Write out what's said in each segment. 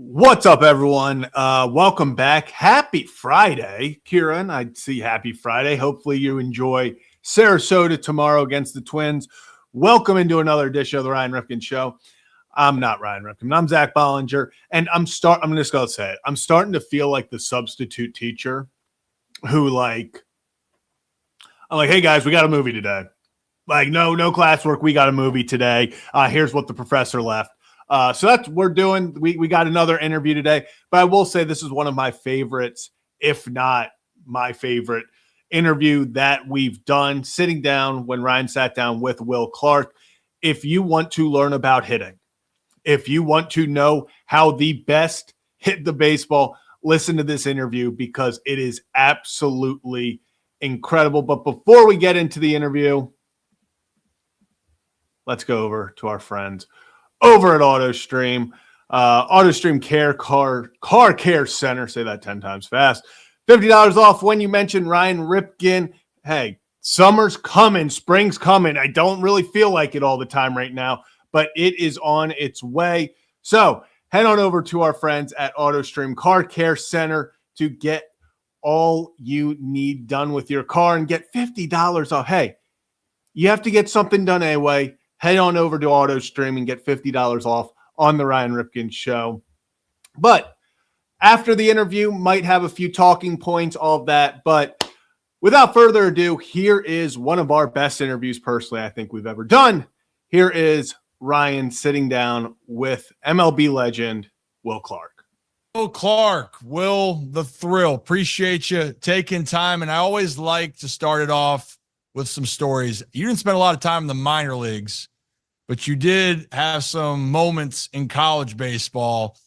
What's up, everyone? Welcome back. Happy Friday. Kieran, I see happy Friday. Hopefully you enjoy Sarasota tomorrow against the Twins. Welcome into another edition of the Ryan Ripken Show. I'm not Ryan Ripken. I'm Zach Bollinger, and I'm just going to say it. I'm starting to feel like the substitute teacher who, I'm like, hey, guys, we got a movie today. No classwork. We got a movie today. Here's what the professor left. So that's what we're doing. We got another interview today, but I will say this is one of my favorites, if not my favorite interview that we've done, sitting down when Ryan sat down with Will Clark. If you want to learn about hitting, if you want to know how the best hit the baseball, listen to this interview because it is absolutely incredible. But before we get into the interview, let's go over to our friends over at AutoStream. AutoStream Car Care Center. Say that 10 times fast. $50 off when you mention Ryan Ripken. Hey, summer's coming. Spring's coming. I don't really feel like it all the time right now, but it is on its way. So head on over to our friends at AutoStream Car Care Center to get all you need done with your car and get $50 off. Hey, you have to get something done anyway. Head on over to AutoStream and get $50 off on the Ryan Ripken Show. But after the interview, might have a few talking points, all of that. But without further ado, here is one of our best interviews, personally, I think we've ever done. Here is Ryan sitting down with MLB legend Will Clark. Will Clark, Will the Thrill. Appreciate you taking time. And I always like to start it off with some stories. You didn't spend a lot of time in the minor leagues, but you did have some moments in college baseball.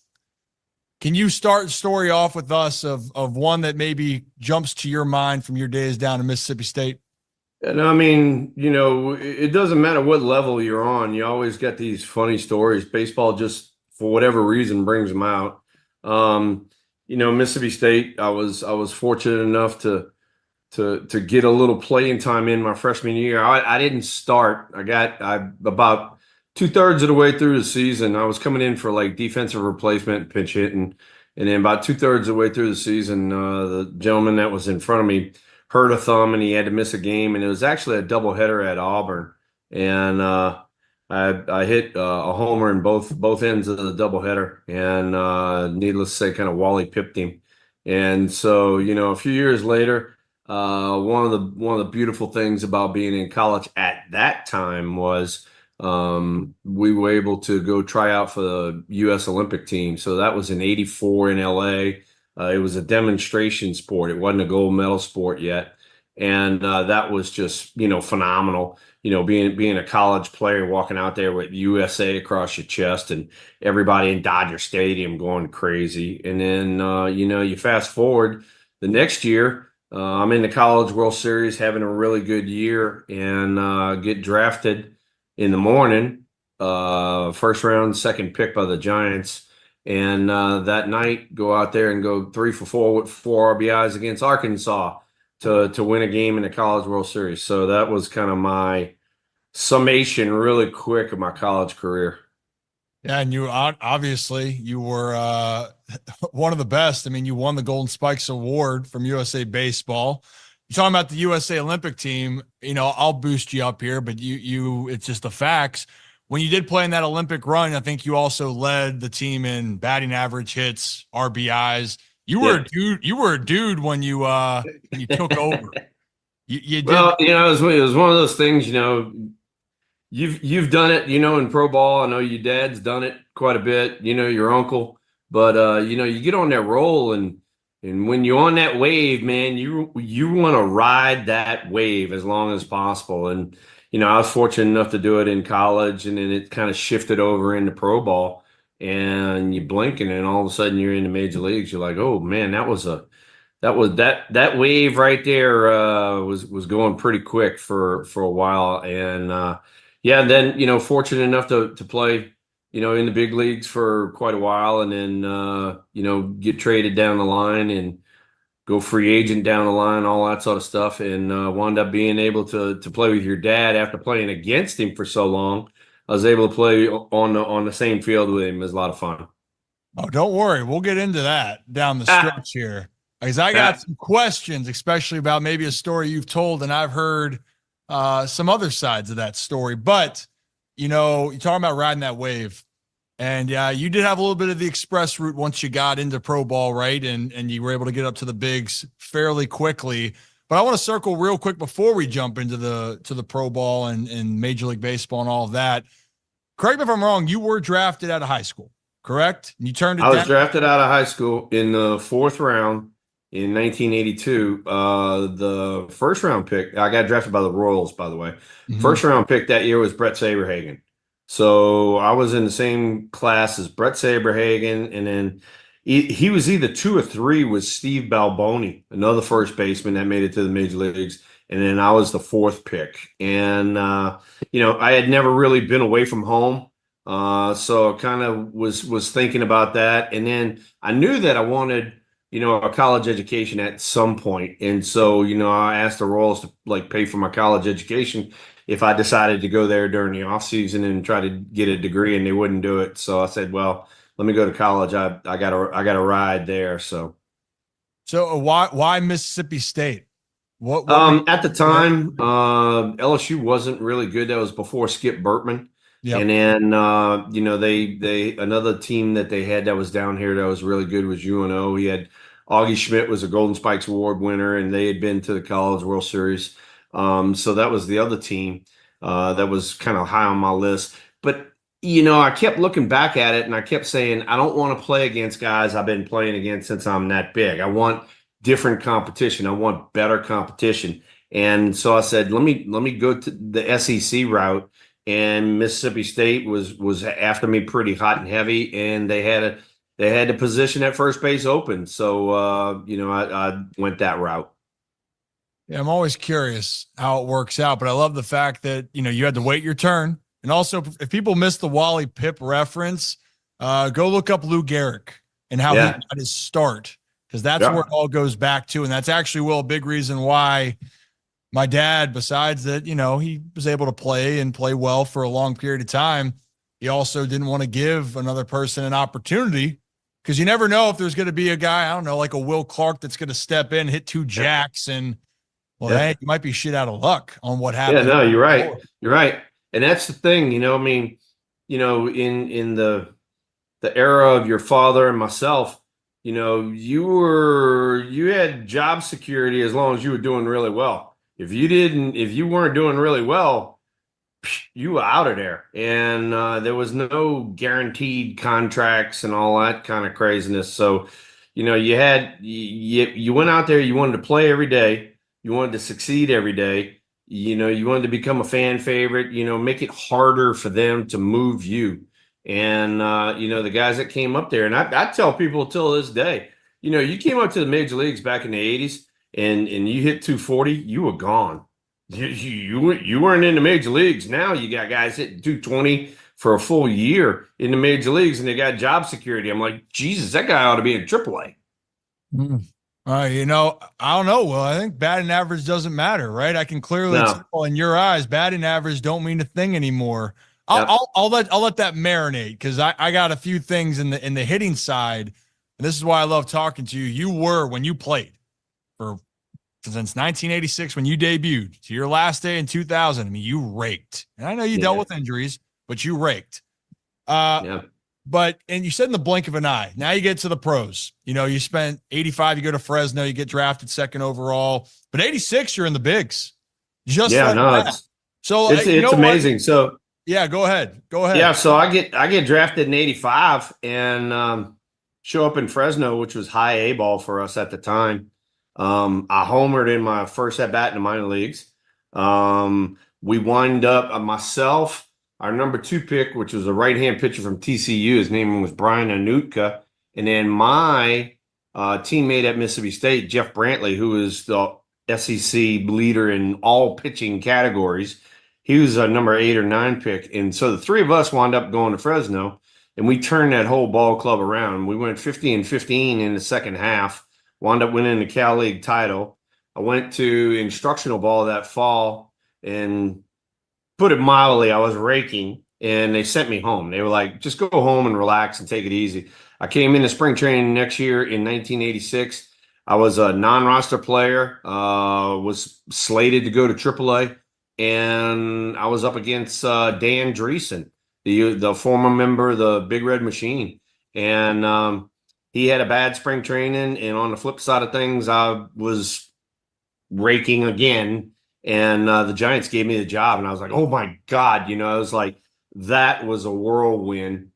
Can you start the story off with us of one that maybe jumps to your mind from your days down in Mississippi State? And I mean, it doesn't matter what level you're on. You always get these funny stories. Baseball just, for whatever reason, brings them out. Mississippi State, I was fortunate enough to get a little playing time in my freshman year. I didn't start. I about 2/3 of the way through the season. I was coming in for like defensive replacement, pinch hitting, and then about 2/3 of the way through the season, the gentleman that was in front of me hurt a thumb and he had to miss a game, and it was actually a doubleheader at Auburn, and I hit a homer in both ends of the doubleheader, and needless to say, kind of Wally pipped him, and so a few years later. One of the beautiful things about being in college at that time was we were able to go try out for the U.S. Olympic team. So that was in '84 in L.A. It was a demonstration sport. It wasn't a gold medal sport yet, and that was just phenomenal. Being a college player, walking out there with USA across your chest, and everybody in Dodger Stadium going crazy. And then you fast forward the next year. I'm in the College World Series, having a really good year, and get drafted in the morning, first round, second pick by the Giants. And that night, go out there and go 3 for 4 with 4 RBIs against Arkansas to win a game in the College World Series. So that was kind of my summation really quick of my college career. Yeah, and you obviously you were one of the best. I mean, you won the Golden Spikes Award from USA Baseball. You're talking about the USA Olympic team. I'll boost you up here, but you it's just the facts. When you did play in that Olympic run, I think you also led the team in batting average, hits, RBIs. You were a dude. You were a dude when you took over. You did. Well, it was one of those things. You've done it, in pro ball. I know your dad's done it quite a bit, your uncle. But you get on that roll, and when you're on that wave, man, you want to ride that wave as long as possible. And I was fortunate enough to do it in college, and then it kind of shifted over into pro ball. And you blink, and then all of a sudden you're in the major leagues. You're like, oh man, that that wave right there was going pretty quick for a while. And then fortunate enough to play in the big leagues for quite a while, and then get traded down the line and go free agent down the line, all that sort of stuff, and wound up being able to play with your dad after playing against him for so long. I was able to play on the same field with him. It was a lot of fun. Oh, don't worry. We'll get into that down the stretch here. Because I got some questions, especially about maybe a story you've told, and I've heard some other sides of that story. But, you're talking about riding that wave. And yeah, you did have a little bit of the express route once you got into pro ball, right? And you were able to get up to the bigs fairly quickly. But I want to circle real quick before we jump into the pro ball and Major League Baseball and all of that. Correct me if I'm wrong, you were drafted out of high school, correct? And you turned it I was down. drafted out of high school in the 4th round in 1982. The first round pick, I got drafted by the Royals, by the way. Mhm. First round pick that year was Brett Saberhagen. So I was in the same class as Brett Saberhagen, and then he was either 2 or 3 with Steve Balboni, another first baseman that made it to the major leagues. And then I was the 4th pick. And, I had never really been away from home. So kind of was thinking about that. And then I knew that I wanted, a college education at some point. And so, I asked the Royals to pay for my college education if I decided to go there during the off season and try to get a degree, and they wouldn't do it. So I said, well, let me go to college. I got a ride there. So why Mississippi State? What at the time, LSU wasn't really good. That was before Skip Bertman. Yep. And then they another team that they had that was down here that was really good was UNO. He had Augie Schmidt was a Golden Spikes Award winner, and they had been to the College World Series. So that was the other team that was kind of high on my list. But I kept looking back at it, and I kept saying, I don't want to play against guys I've been playing against since I'm that big. I want different competition. I want better competition. And so I said, let me go to the SEC route. And Mississippi State was after me pretty hot and heavy, and they had the position at first base open. So I went that route. Yeah, I'm always curious how it works out, but I love the fact that you had to wait your turn. And also, if people missed the Wally Pipp reference, go look up Lou Gehrig and how he got his start, because that's where it all goes back to. And that's actually, Will, a big reason why my dad, besides that, he was able to play well for a long period of time, he also didn't want to give another person an opportunity, because you never know if there's going to be a guy, I don't know, like a Will Clark that's going to step in, hit 2 jacks, and hey, you might be shit out of luck on what happened. Yeah, no, you're right. You're right. And that's the thing, in the era of your father and myself, you had job security as long as you were doing really well. If you weren't doing really well, you were out of there. And there was no guaranteed contracts and all that kind of craziness. So, you went out there, you wanted to play every day. You wanted to succeed every day. You wanted to become a fan favorite, make it harder for them to move you. And, the guys that came up there, and I tell people till this day, you came up to the major leagues back in the 80s and you hit 240, you were gone. You weren't in the major leagues. Now you got guys hitting 220 for a full year in the major leagues, and they got job security. I'm like, Jesus, that guy ought to be in AAA. I don't know. Well, I think batting average doesn't matter, right? I can clearly tell in your eyes, batting average don't mean a thing anymore. I'll let that marinate, because I got a few things in the hitting side, and this is why I love talking to you. You were, when you played since 1986, when you debuted to your last day in 2000, I mean, you raked. And I know you dealt with injuries, but you raked. But, and you said in the blink of an eye, now you get to the pros. You spent 85, you go to Fresno, you get drafted 2nd overall, but 86, you're in the bigs. Just like that. So it's amazing. So yeah, go ahead. Yeah, so I get drafted in 85 and show up in Fresno, which was high A ball for us at the time. I homered in my first at bat in the minor leagues. We wind up myself, our number 2 pick, which was a right-hand pitcher from TCU. His name was Brian Anutka. And then my teammate at Mississippi State, Jeff Brantley, who is the SEC leader in all pitching categories, he was a number 8 or 9 pick. And so the 3 of us wound up going to Fresno, and we turned that whole ball club around. We went 50-15 in the second half, wound up winning the Cal League title. I went to instructional ball that fall, and put it mildly, I was raking. and they sent me home. They were like, just go home and relax and take it easy. I came into spring training next year in 1986. I was a non-roster player, was slated to go to AAA, and I was up against Dan Dreesen, the former member of the Big Red Machine. And he had a bad spring training, and on the flip side of things, I was raking again, and the Giants gave me the job, and I was like, oh my God, I was like, that was a whirlwind,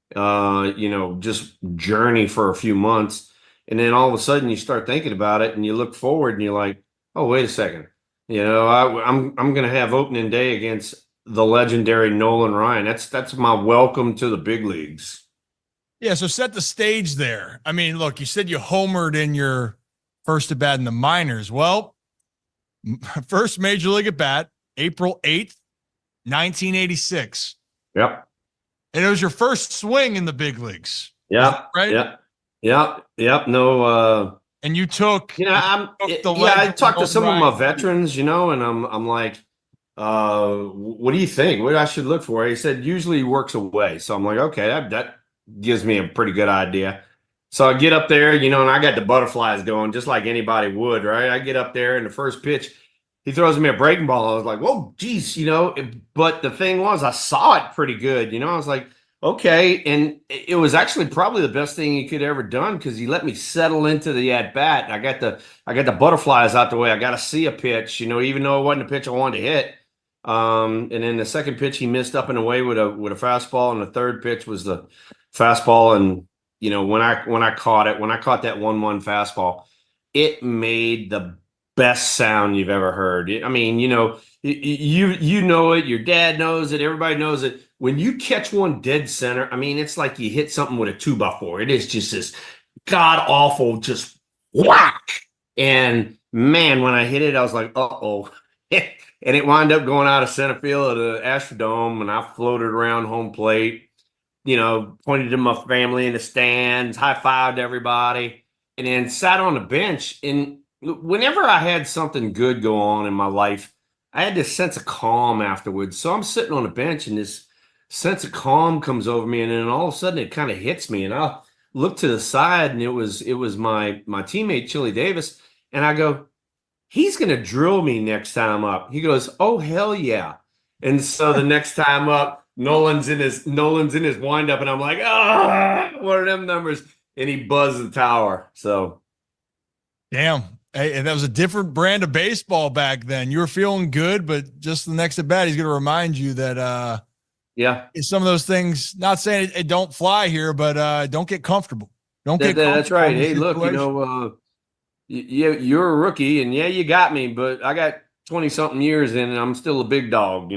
just journey for a few months. And then all of a sudden you start thinking about it and you look forward and you're like, oh, wait a second. I'm going to have opening day against the legendary Nolan Ryan. That's my welcome to the big leagues. Yeah. So set the stage there. I mean, look, you said you homered in your first at bat in the minors. Well, first major league at bat, April 8th, 1986. Yep. And it was your first swing in the big leagues. Yeah. Right. Yep. No. And you took, I talked to some of my veterans, and I'm like, what do you think? What I should look for? He said, usually he works away. So I'm like, okay, that gives me a pretty good idea. So I get up there, and I got the butterflies going just like anybody would, right? I get up there and the first pitch, he throws me a breaking ball. I was like, whoa, geez, but the thing was, I saw it pretty good. I was like, okay. And it was actually probably the best thing he could ever done because he let me settle into the at bat. I got the butterflies out the way. I got to see a pitch, even though it wasn't a pitch I wanted to hit. And then the second pitch, he missed up and away with a fastball. And the third pitch was the fastball. And, when I caught that 1-1 fastball, it made the best sound you've ever heard. I mean, you know it, your dad knows it, everybody knows it. When you catch one dead center, I mean, it's like you hit something with a 2x4. It is just this god awful, just whack. And man, when I hit it, I was like, uh-oh. And it wound up going out of center field at the Astrodome, and I floated around home plate, pointed to my family in the stands, high-fived everybody, and then sat on the bench. And whenever I had something good go on in my life, I had this sense of calm afterwards. So I'm sitting on the bench, and this sense of calm comes over me, and then all of a sudden it kind of hits me, and I look to the side, and it was my teammate Chili Davis, and I go, he's gonna drill me next time up. He goes, oh hell yeah. And so the next time up, Nolan's in his windup, and I'm like, one of them numbers, and he buzzed the tower. So damn. Hey, and that was a different brand of baseball back then. You were feeling good, but just the next at bat, he's going to remind you that, some of those things, not saying it don't fly here, but don't get comfortable. That's right. Hey, look, you're a rookie, and you got me, but I got 20-something years in, and I'm still a big dog,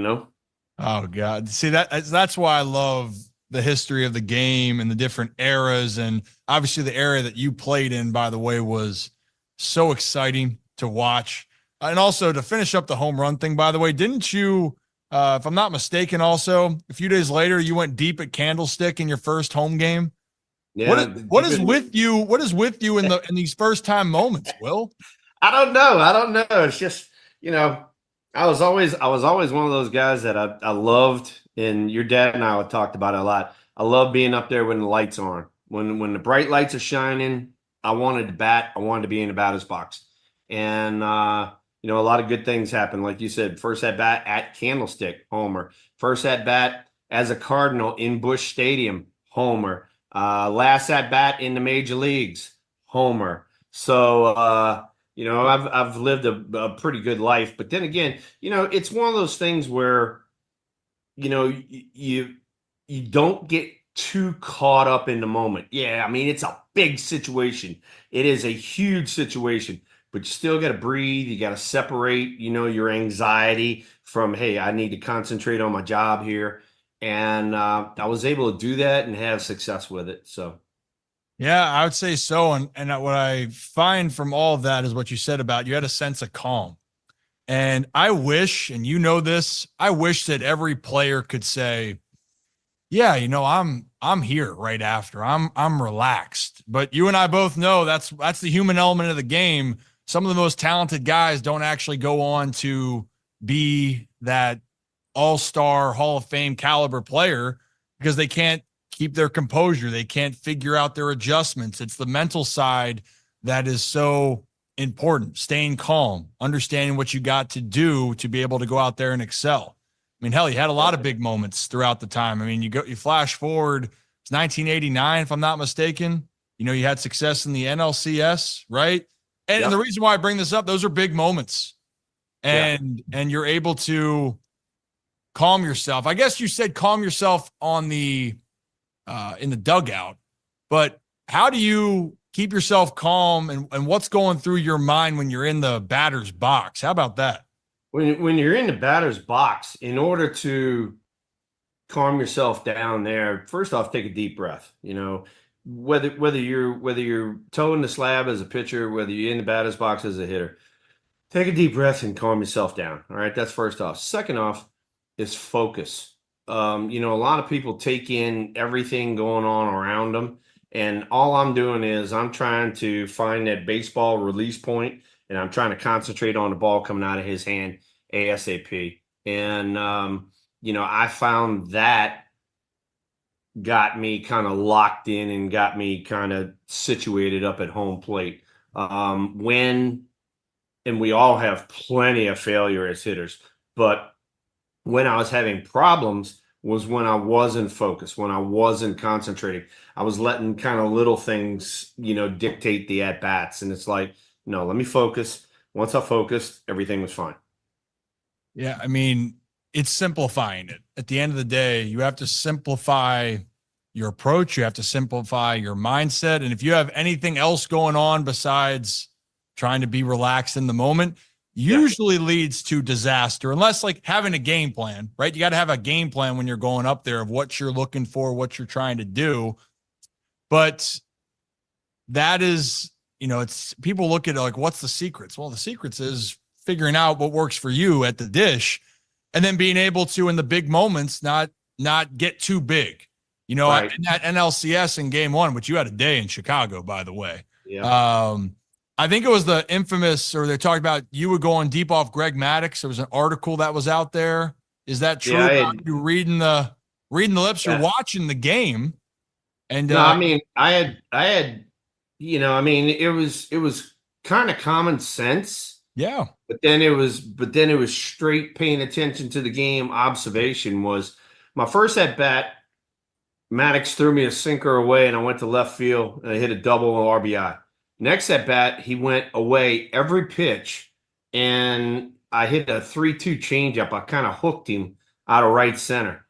Oh, God. See, that's why I love the history of the game and the different eras. And obviously the era that you played in, by the way, was so exciting to watch. And also to finish up the home run thing, by the way, didn't you, if I'm not mistaken, also a few days later, you went deep at Candlestick in your first home game? Yeah. What is with you? What is with you in these first time moments, Will? I don't know. It's just, I was always one of those guys that I loved, and your dad and I talked about it a lot. I love being up there when the lights are on. When the bright lights are shining, I wanted to bat. I wanted to be in the batter's box. And, a lot of good things happen. Like you said, first at bat at Candlestick, homer. First at bat as a Cardinal in Busch Stadium, homer. Last at bat in the major leagues, homer. So, I've lived a pretty good life. But then again, it's one of those things where, you don't get too caught up in the moment. Yeah, I mean, it's a big situation. It is a huge situation, but you still got to breathe. You got to separate, your anxiety from, hey, I need to concentrate on my job here. And I was able to do that and have success with it. So, yeah, I would say so. And what I find from all of that is what you said about you had a sense of calm. And I wish, and this, I wish that every player could say, yeah, I'm here right after. I'm relaxed. But you and I both know that's the human element of the game. Some of the most talented guys don't actually go on to be that all-star Hall of Fame caliber player because they can't keep their composure. They can't figure out their adjustments. It's the mental side that is so important. Staying calm, understanding what you got to do to be able to go out there and excel. I mean, hell, you had a lot of big moments throughout the time. I mean, you flash forward, it's 1989, if I'm not mistaken. You know, you had success in the NLCS, right? And the reason why I bring this up, those are big moments. And you're able to calm yourself. I guess you said calm yourself on the in the dugout, but how do you keep yourself calm and what's going through your mind when you're in the batter's box? How about that? When you're in the batter's box, in order to calm yourself down there, first off, take a deep breath. You know, whether you're toeing the slab as a pitcher, whether you're in the batter's box as a hitter, take a deep breath and calm yourself down. All right, that's first off. Second off is focus. You know, a lot of people take in everything going on around them, and all I'm doing is I'm trying to find that baseball release point, and I'm trying to concentrate on the ball coming out of his hand ASAP. And you know, I found that got me kind of locked in and got me kind of situated up at home plate. And we all have plenty of failure as hitters, but when I was having problems was when I wasn't focused, when I wasn't concentrating. I was letting kind of little things, you know, dictate the at-bats. And it's like, no, let me focus. Once I focused, everything was fine. Yeah, I mean, it's simplifying it. At the end of the day, you have to simplify your approach. You have to simplify your mindset. And if you have anything else going on besides trying to be relaxed in the moment, usually leads to disaster, unless like having a game plan, right? You got to have a game plan when you're going up there of what you're looking for, what you're trying to do. But that is, you know, it's people look at it like, what's the secrets? Well, the secrets is figuring out what works for you at the dish and then being able to, in the big moments, not get too big. You know, Right. in that NLCS in game one, which you had a day in Chicago, by the way. Yeah. I think it was the infamous, or they talked about you were going deep off Greg Maddux. There was an article that was out there. Is that true? Yeah, You reading the lips, you're watching the game. And no, I mean, I had, you know, I mean, it was kind of common sense. Yeah. But then it was straight paying attention to the game. Observation was my first at bat. Maddox threw me a sinker away, and I went to left field and I hit a double RBI. Next at bat, he went away every pitch, and I hit a 3-2 changeup. I kind of hooked him out of right center.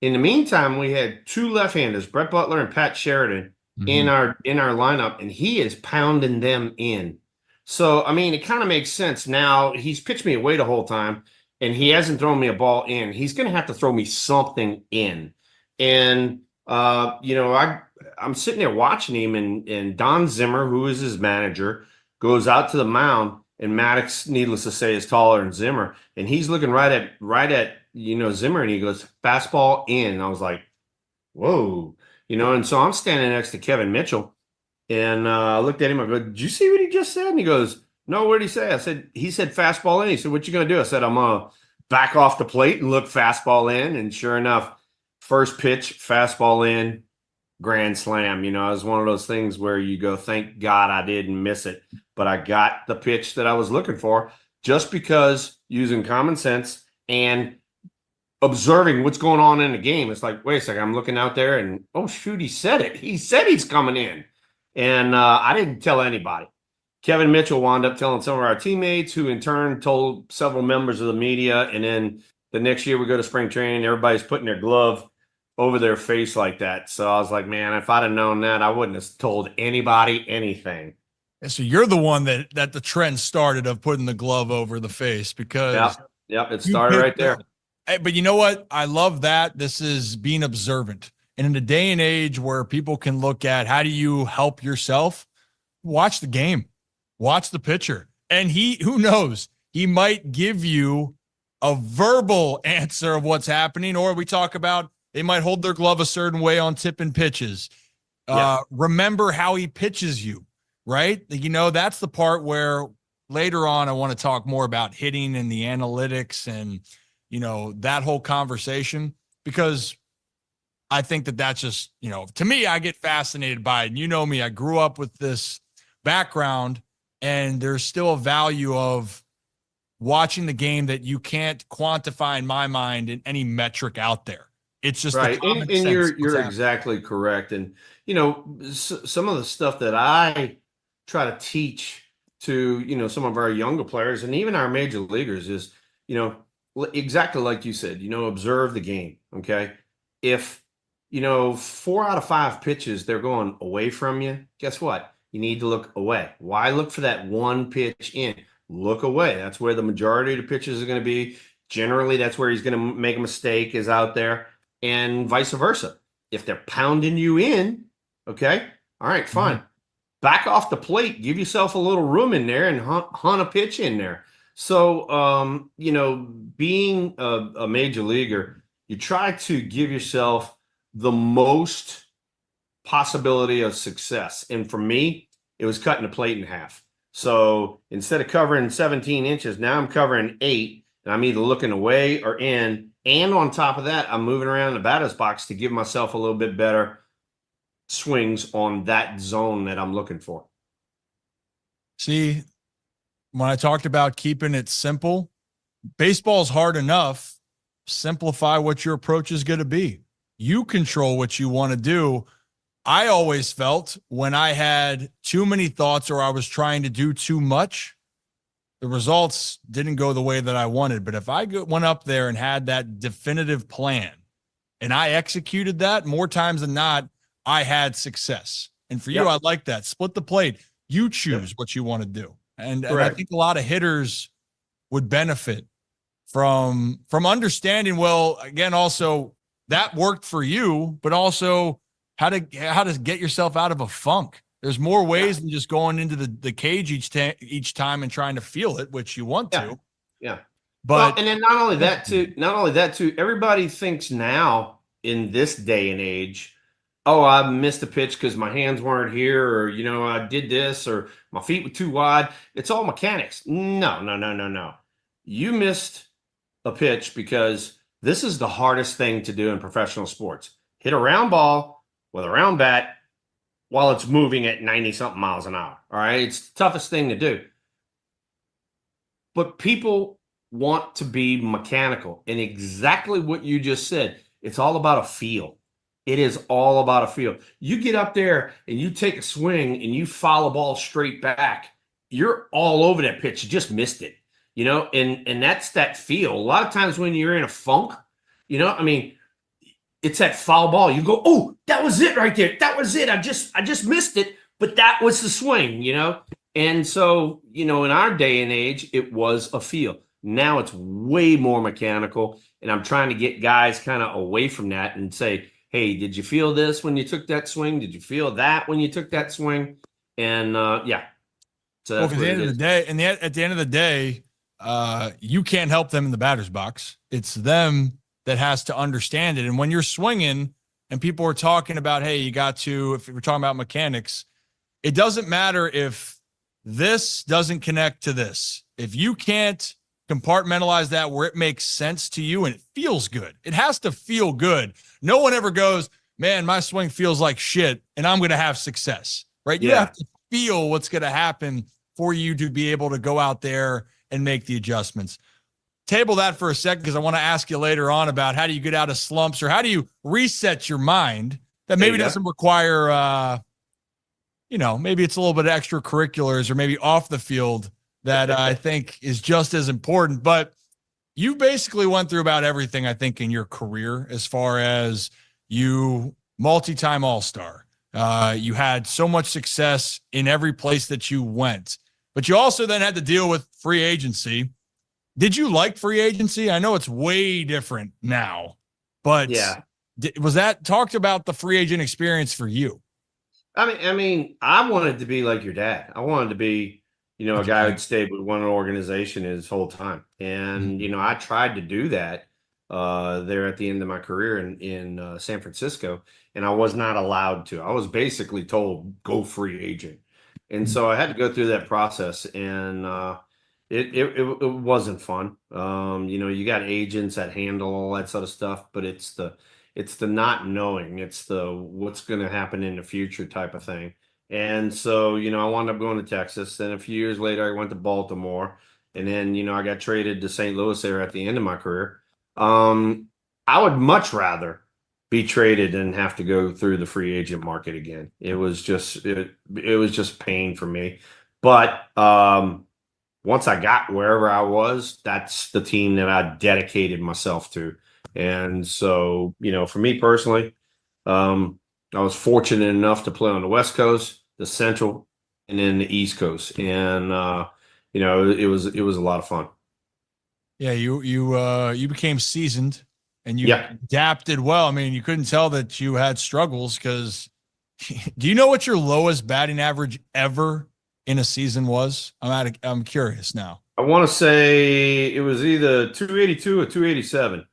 In the meantime, we had two left-handers, Brett Butler and Pat Sheridan, in our lineup, and he is pounding them in. So, I mean, it kind of makes sense. Now, he's pitched me away the whole time, and he hasn't thrown me a ball in. He's going to have to throw me something in. And, you know, I'm sitting there watching him, and Don Zimmer, who is his manager, goes out to the mound, and Maddox, needless to say, is taller than Zimmer, and he's looking right at you know, Zimmer, and he goes, fastball in. And I was like, whoa, you know. And so I'm standing next to Kevin Mitchell, and I looked at him. I go, did you see what he just said? And he goes, no, what did he say? I said, he said fastball in. He said, what you gonna do? I said, I'm gonna back off the plate and look fastball in. And sure enough, first pitch, fastball in, grand slam. You know, it was one of those things where you go, thank God I didn't miss it, but I got the pitch that I was looking for, just because using common sense and observing what's going on in the game. It's like, wait a second, I'm looking out there, and oh shoot, he said it. He said he's coming in, and I didn't tell anybody. Kevin Mitchell wound up telling some of our teammates, who in turn told several members of the media, and then the next year we go to spring training, everybody's putting their glove over their face like that. So I was like, man, if I'd have known that, I wouldn't have told anybody anything. And so you're the one that the trend started of putting the glove over the face, because Yep, it started right there. But you know what? I love that. This is being observant. And in a day and age where people can look at how do you help yourself, watch the game, watch the pitcher. And who knows, he might give you a verbal answer of what's happening, or we talk about they might hold their glove a certain way on tipping pitches. Remember how he pitches you, right? You know, that's the part where later on I want to talk more about hitting and the analytics and, that whole conversation, because I think that that's just, to me, I get fascinated by it. And you know me, I grew up with this background, and there's still a value of watching the game that you can't quantify in my mind in any metric out there. It's just right. the common And sense. you're exactly correct. And, some of the stuff that I try to teach to, some of our younger players and even our major leaguers is, exactly like you said, observe the game. Okay. If, 4 out of 5 pitches, they're going away from you, guess what? You need to look away. Why look for that one pitch in? Look away. That's where the majority of the pitches are going to be. Generally, that's where he's going to make a mistake, is out there, and vice versa. If they're pounding you in, okay, all right, fine. Mhm. Back off the plate. Give yourself a little room in there and hunt a pitch in there. So, being a major leaguer, you try to give yourself the most possibility of success. And for me, it was cutting the plate in half. So instead of covering 17 inches, now I'm covering 8, and I'm either looking away or in. And on top of that, I'm moving around the batter's box to give myself a little bit better swings on that zone that I'm looking for. See, when I talked about keeping it simple, baseball's hard enough. Simplify what your approach is going to be. You control what you want to do. I always felt when I had too many thoughts or I was trying to do too much, the results didn't go the way that I wanted. But if I went up there and had that definitive plan and I executed that, more times than not, I had success. And for you, I like that. Split the plate. You choose what you want to do. And I think a lot of hitters would benefit from understanding, well, again, also that worked for you, but also how to get yourself out of a funk. There's more ways than just going into the cage each time and trying to feel it, which you want to. Yeah. But and then not only that too, everybody thinks now in this day and age, oh, I missed a pitch because my hands weren't here, or I did this, or my feet were too wide. It's all mechanics. No. You missed a pitch because this is the hardest thing to do in professional sports. Hit a round ball with a round bat while it's moving at 90-something miles an hour. All right. It's the toughest thing to do. But people want to be mechanical. And exactly what you just said, it's all about a feel. It is all about a feel. You get up there and you take a swing and you foul a ball straight back, you're all over that pitch. You just missed it, and that's that feel. A lot of times when you're in a funk, it's that foul ball. You go, oh, that was it right there. That was it. I just missed it, but that was the swing, And so, in our day and age, it was a feel. Now it's way more mechanical, and I'm trying to get guys kind of away from that and say, hey, did you feel this when you took that swing? Did you feel that when you took that swing? And so at the end of the day, you can't help them in the batter's box. It's them that has to understand it. And when you're swinging and people are talking about, hey, you got to, if we're talking about mechanics, it doesn't matter if this doesn't connect to this. If you can't compartmentalize that where it makes sense to you and it feels good, it has to feel good. No one ever goes, man, my swing feels like shit and I'm going to have success, right? You have to feel what's going to happen for you to be able to go out there and make the adjustments. Table that for a second, because I want to ask you later on about how do you get out of slumps, or how do you reset your mind that maybe doesn't require, maybe it's a little bit of extracurriculars or maybe off the field that I think is just as important. But you basically went through about everything, I think, in your career, as far as you multi-time All-Star. You had so much success in every place that you went, but you also then had to deal with free agency. Did you like free agency? I know it's way different now, but was that talked about the free agent experience for you? I mean, I wanted to be like your dad. I wanted to be, a guy who'd stayed with one organization his whole time. And, I tried to do that there at the end of my career in San Francisco, and I was not allowed to. I was basically told, go free agent. And so I had to go through that process. And It wasn't fun. You got agents that handle all that sort of stuff, but it's the not knowing, it's the what's going to happen in the future type of thing. And so, I wound up going to Texas. Then a few years later, I went to Baltimore, and then I got traded to St. Louis there at the end of my career. I would much rather be traded than have to go through the free agent market again. It was just pain for me. But once I got wherever I was, that's the team that I dedicated myself to. And so, for me personally, I was fortunate enough to play on the West Coast, the Central, and then the East Coast. And it was a lot of fun. Yeah, you became seasoned and you Yeah. adapted well. I mean, you couldn't tell that you had struggles because do you know what your lowest batting average ever in a season was? I'm curious now. I want to say it was either 282 or 287.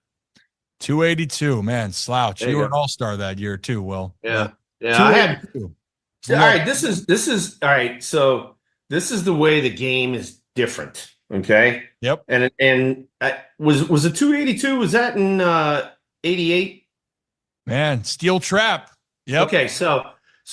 282, man, slouch. There You you were an go. all-star that year too, Will. Yeah. Yeah. I had 282. It's All low. right, this is all right. So this is the way the game is different. Okay. Yep. And was it 282? Was that in 88? Man, steel trap. Yep. Okay, so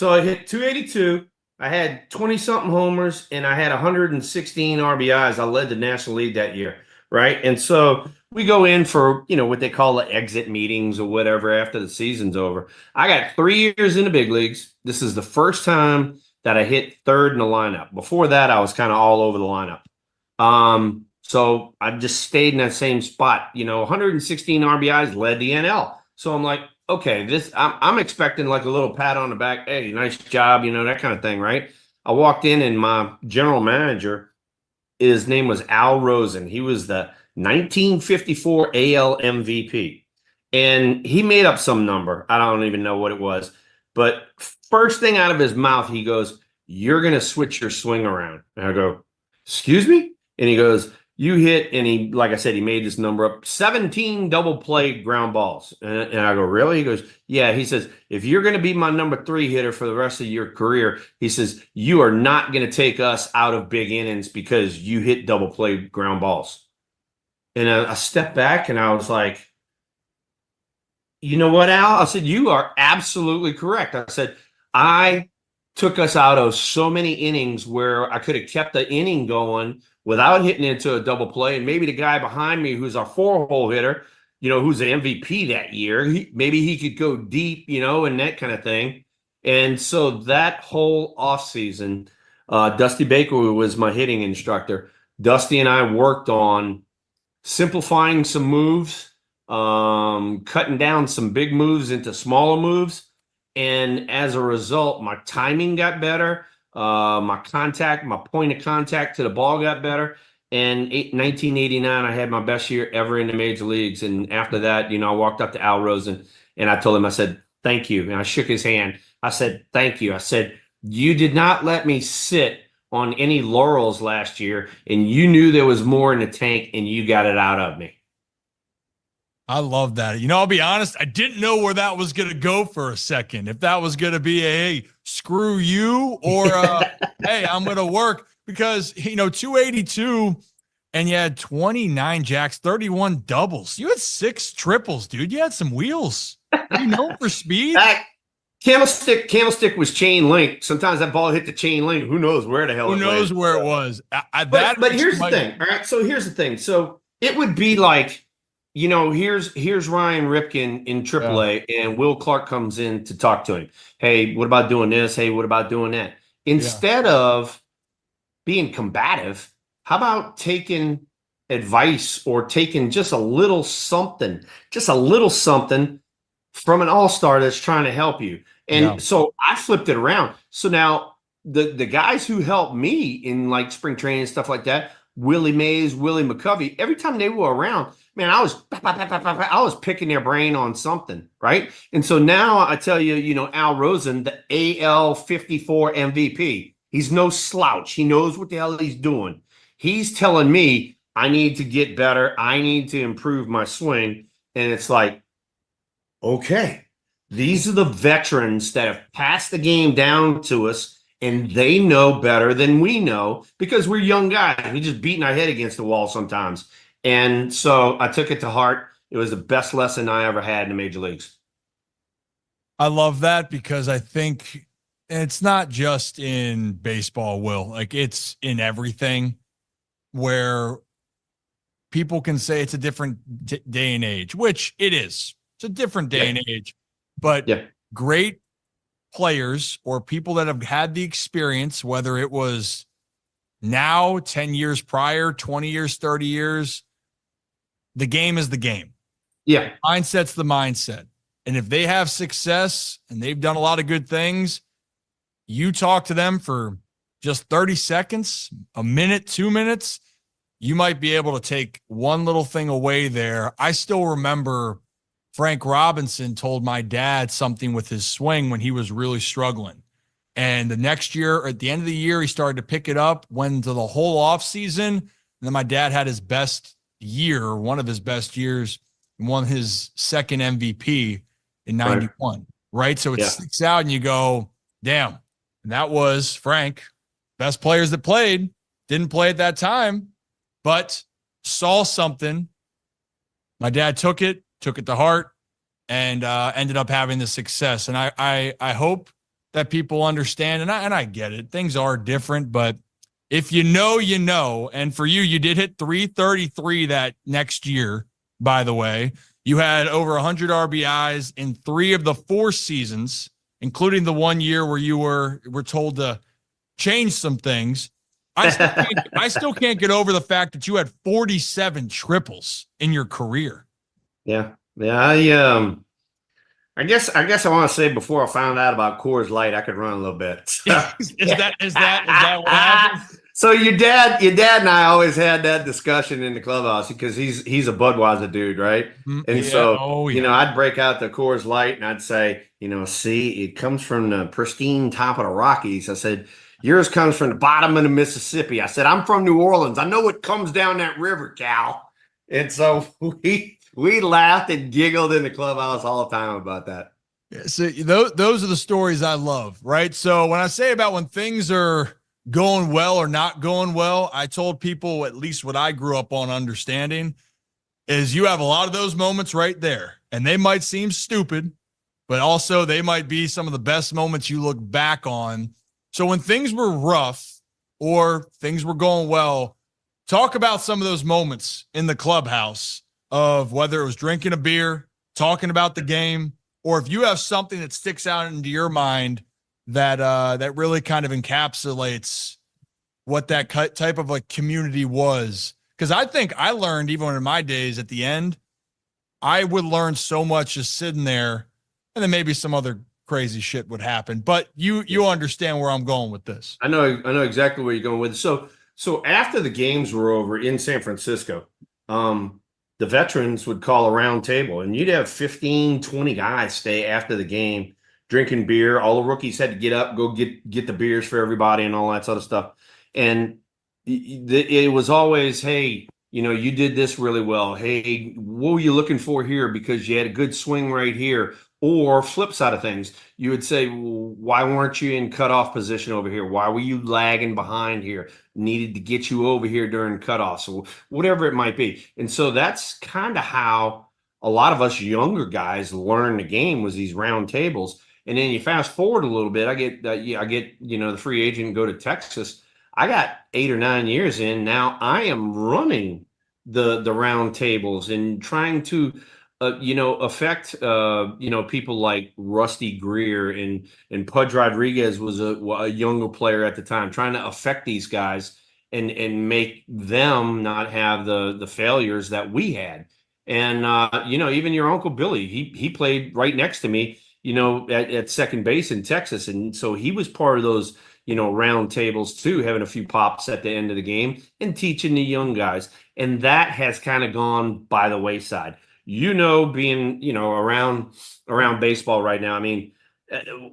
I hit 282. I had 20 something homers and I had 116 RBIs. I led the National League that year, right? And so we go in for, what they call the exit meetings or whatever after the season's over. I got 3 years in the big leagues. This is the first time that I hit third in the lineup. Before that, I was kind of all over the lineup. So I just stayed in that same spot. 116 RBIs, led the NL. So I'm like, okay, I'm expecting like a little pat on the back. Hey, nice job, that kind of thing, right? I walked in and my general manager, his name was Al Rosen. He was the 1954 AL MVP. And he made up some number. I don't even know what it was. But first thing out of his mouth, he goes, "You're going to switch your swing around." And I go, "Excuse me?" And he goes, "You hit," and he, like I said, he made this number up, 17 double play ground balls. And I go, "Really?" He goes, "Yeah." He says, "If you're going to be my number 3 hitter for the rest of your career," he says, "you are not going to take us out of big innings because you hit double play ground balls." And I stepped back and I was like, "You know what, Al?" I said, "You are absolutely correct." I said, "I took us out of so many innings where I could have kept the inning going without hitting into a double play. And maybe the guy behind me, who's our 4-hole hitter, who's the MVP that year, maybe he could go deep, and that kind of thing." And so that whole offseason, Dusty Baker was my hitting instructor. Dusty and I worked on simplifying some moves, cutting down some big moves into smaller moves. And as a result, my timing got better. My point of contact to the ball got better. And 1989, I had my best year ever in the major leagues. And after that, I walked up to Al Rosen and I told him, I said, "Thank you." And I shook his hand. I said, "Thank you." I said, "You did not let me sit on any laurels last year, and you knew there was more in the tank, and you got it out of me." I love that. I'll be honest, I didn't know where that was going to go for a second. If that was going to be hey, screw you, or hey, I'm going to work, because 282 and you had 29 jacks, 31 doubles. You had 6 triples, dude. You had some wheels. You know for speed. That candlestick was chain link. Sometimes that ball hit the chain link. Who knows where the hell Who it knows went. where it was? But here's the thing. All right. So here's the thing. So it would be like, here's Ryan Ripken in AAA, and Will Clark comes in to talk to him. "Hey, what about doing this? Hey, what about doing that?" Instead of being combative, how about taking advice or taking just a little something from an all-star that's trying to help you? And so I flipped it around. So now the guys who helped me in like spring training and stuff like that, Willie Mays, Willie McCovey, every time they were around, man, I was picking their brain on something, right? And so now I tell you, Al Rosen, the AL 54 MVP, he's no slouch. He knows what the hell he's doing. He's telling me I need to get better. I need to improve my swing. And it's like, okay, these are the veterans that have passed the game down to us, and they know better than we know because we're young guys. We just beating our head against the wall sometimes. And so I took it to heart. It was the best lesson I ever had in the major leagues. I love that because I think it's not just in baseball, Will. Like it's in everything where people can say it's a different day and age, which it is. It's a different day and age, but great players or people that have had the experience, whether it was now, 10 years prior, 20 years, 30 years, the game is the game. Yeah. Mindset's the mindset. And if they have success and they've done a lot of good things, you talk to them for just 30 seconds, a minute, 2 minutes, you might be able to take one little thing away there. I still remember Frank Robinson told my dad something with his swing when he was really struggling. And the next year, or at the end of the year, he started to pick it up, went into the whole off season. And then my dad had his best year, one of his best years, and won his second MVP in 91. Right. So it sticks out and you go, damn. And that was Frank, best players that played, didn't play at that time, but saw something. My dad took it to heart, and ended up having the success. And I hope that people understand, and I get it. Things are different, but if you know, you know. And for you, you did hit 333 that next year, by the way. You had over 100 RBIs in 3 of the 4 seasons, including the 1 year where you were told to change some things. I still can't get over the fact that you had 47 triples in your career. Yeah. I guess I want to say before I found out about Coors Light, I could run a little bit. Is that what happened? So your dad and I always had that discussion in the clubhouse because he's a Budweiser dude, right? And I'd break out the Coors Light and I'd say, see, it comes from the pristine top of the Rockies. I said, yours comes from the bottom of the Mississippi. I said, I'm from New Orleans. I know what comes down that river, Cal. And so we laughed and giggled in the clubhouse all the time about that. Yeah, so those are the stories I love, right? So when I say about when things are going well or not going well, I told people, at least what I grew up on understanding, is you have a lot of those moments right there. And they might seem stupid, but also they might be some of the best moments you look back on. So when things were rough or things were going well, talk about some of those moments in the clubhouse of whether it was drinking a beer, talking about the game, or if you have something that sticks out into your mind that really kind of encapsulates what that type of a community was. Because I think I learned, even in my days at the end, I would learn so much just sitting there, and then maybe some other crazy shit would happen. But you understand where I'm going with this. I know exactly where you're going with it. So after the games were over in San Francisco, the veterans would call a round table, and you'd have 15, 20 guys stay after the game drinking beer. All the rookies had to get up, go get the beers for everybody and all that sort of stuff. And it was always, hey, you did this really well. Hey, what were you looking for here? Because you had a good swing right here. Or flip side of things, you would say, why weren't you in cutoff position over here? Why were you lagging behind here? Needed to get you over here during cutoff. So whatever it might be. And so that's kind of how a lot of us younger guys learn the game, was these round tables. And then you fast forward a little bit, I get the free agent and go to Texas. I got 8 or 9 years in. Now I am running the round tables and trying to affect people like Rusty Greer and Pudge Rodriguez was a younger player at the time, trying to affect these guys and make them not have the failures that we had. And even your Uncle Billy, he played right next to me, at second base in Texas, and so he was part of those round tables too, having a few pops at the end of the game and teaching the young guys. And that has kind of gone by the wayside. Being, around baseball right now, I mean,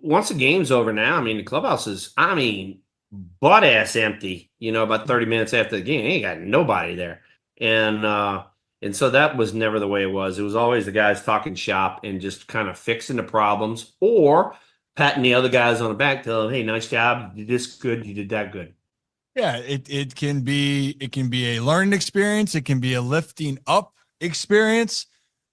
once the game's over now, I mean, the clubhouse is, butt ass empty, about 30 minutes after the game. Ain't got nobody there. And so that was never the way it was. It was always the guys talking shop and just kind of fixing the problems or patting the other guys on the back, telling them, hey, nice job. You did this good. You did that good. Yeah, it can be a learning experience, it can be a lifting up experience,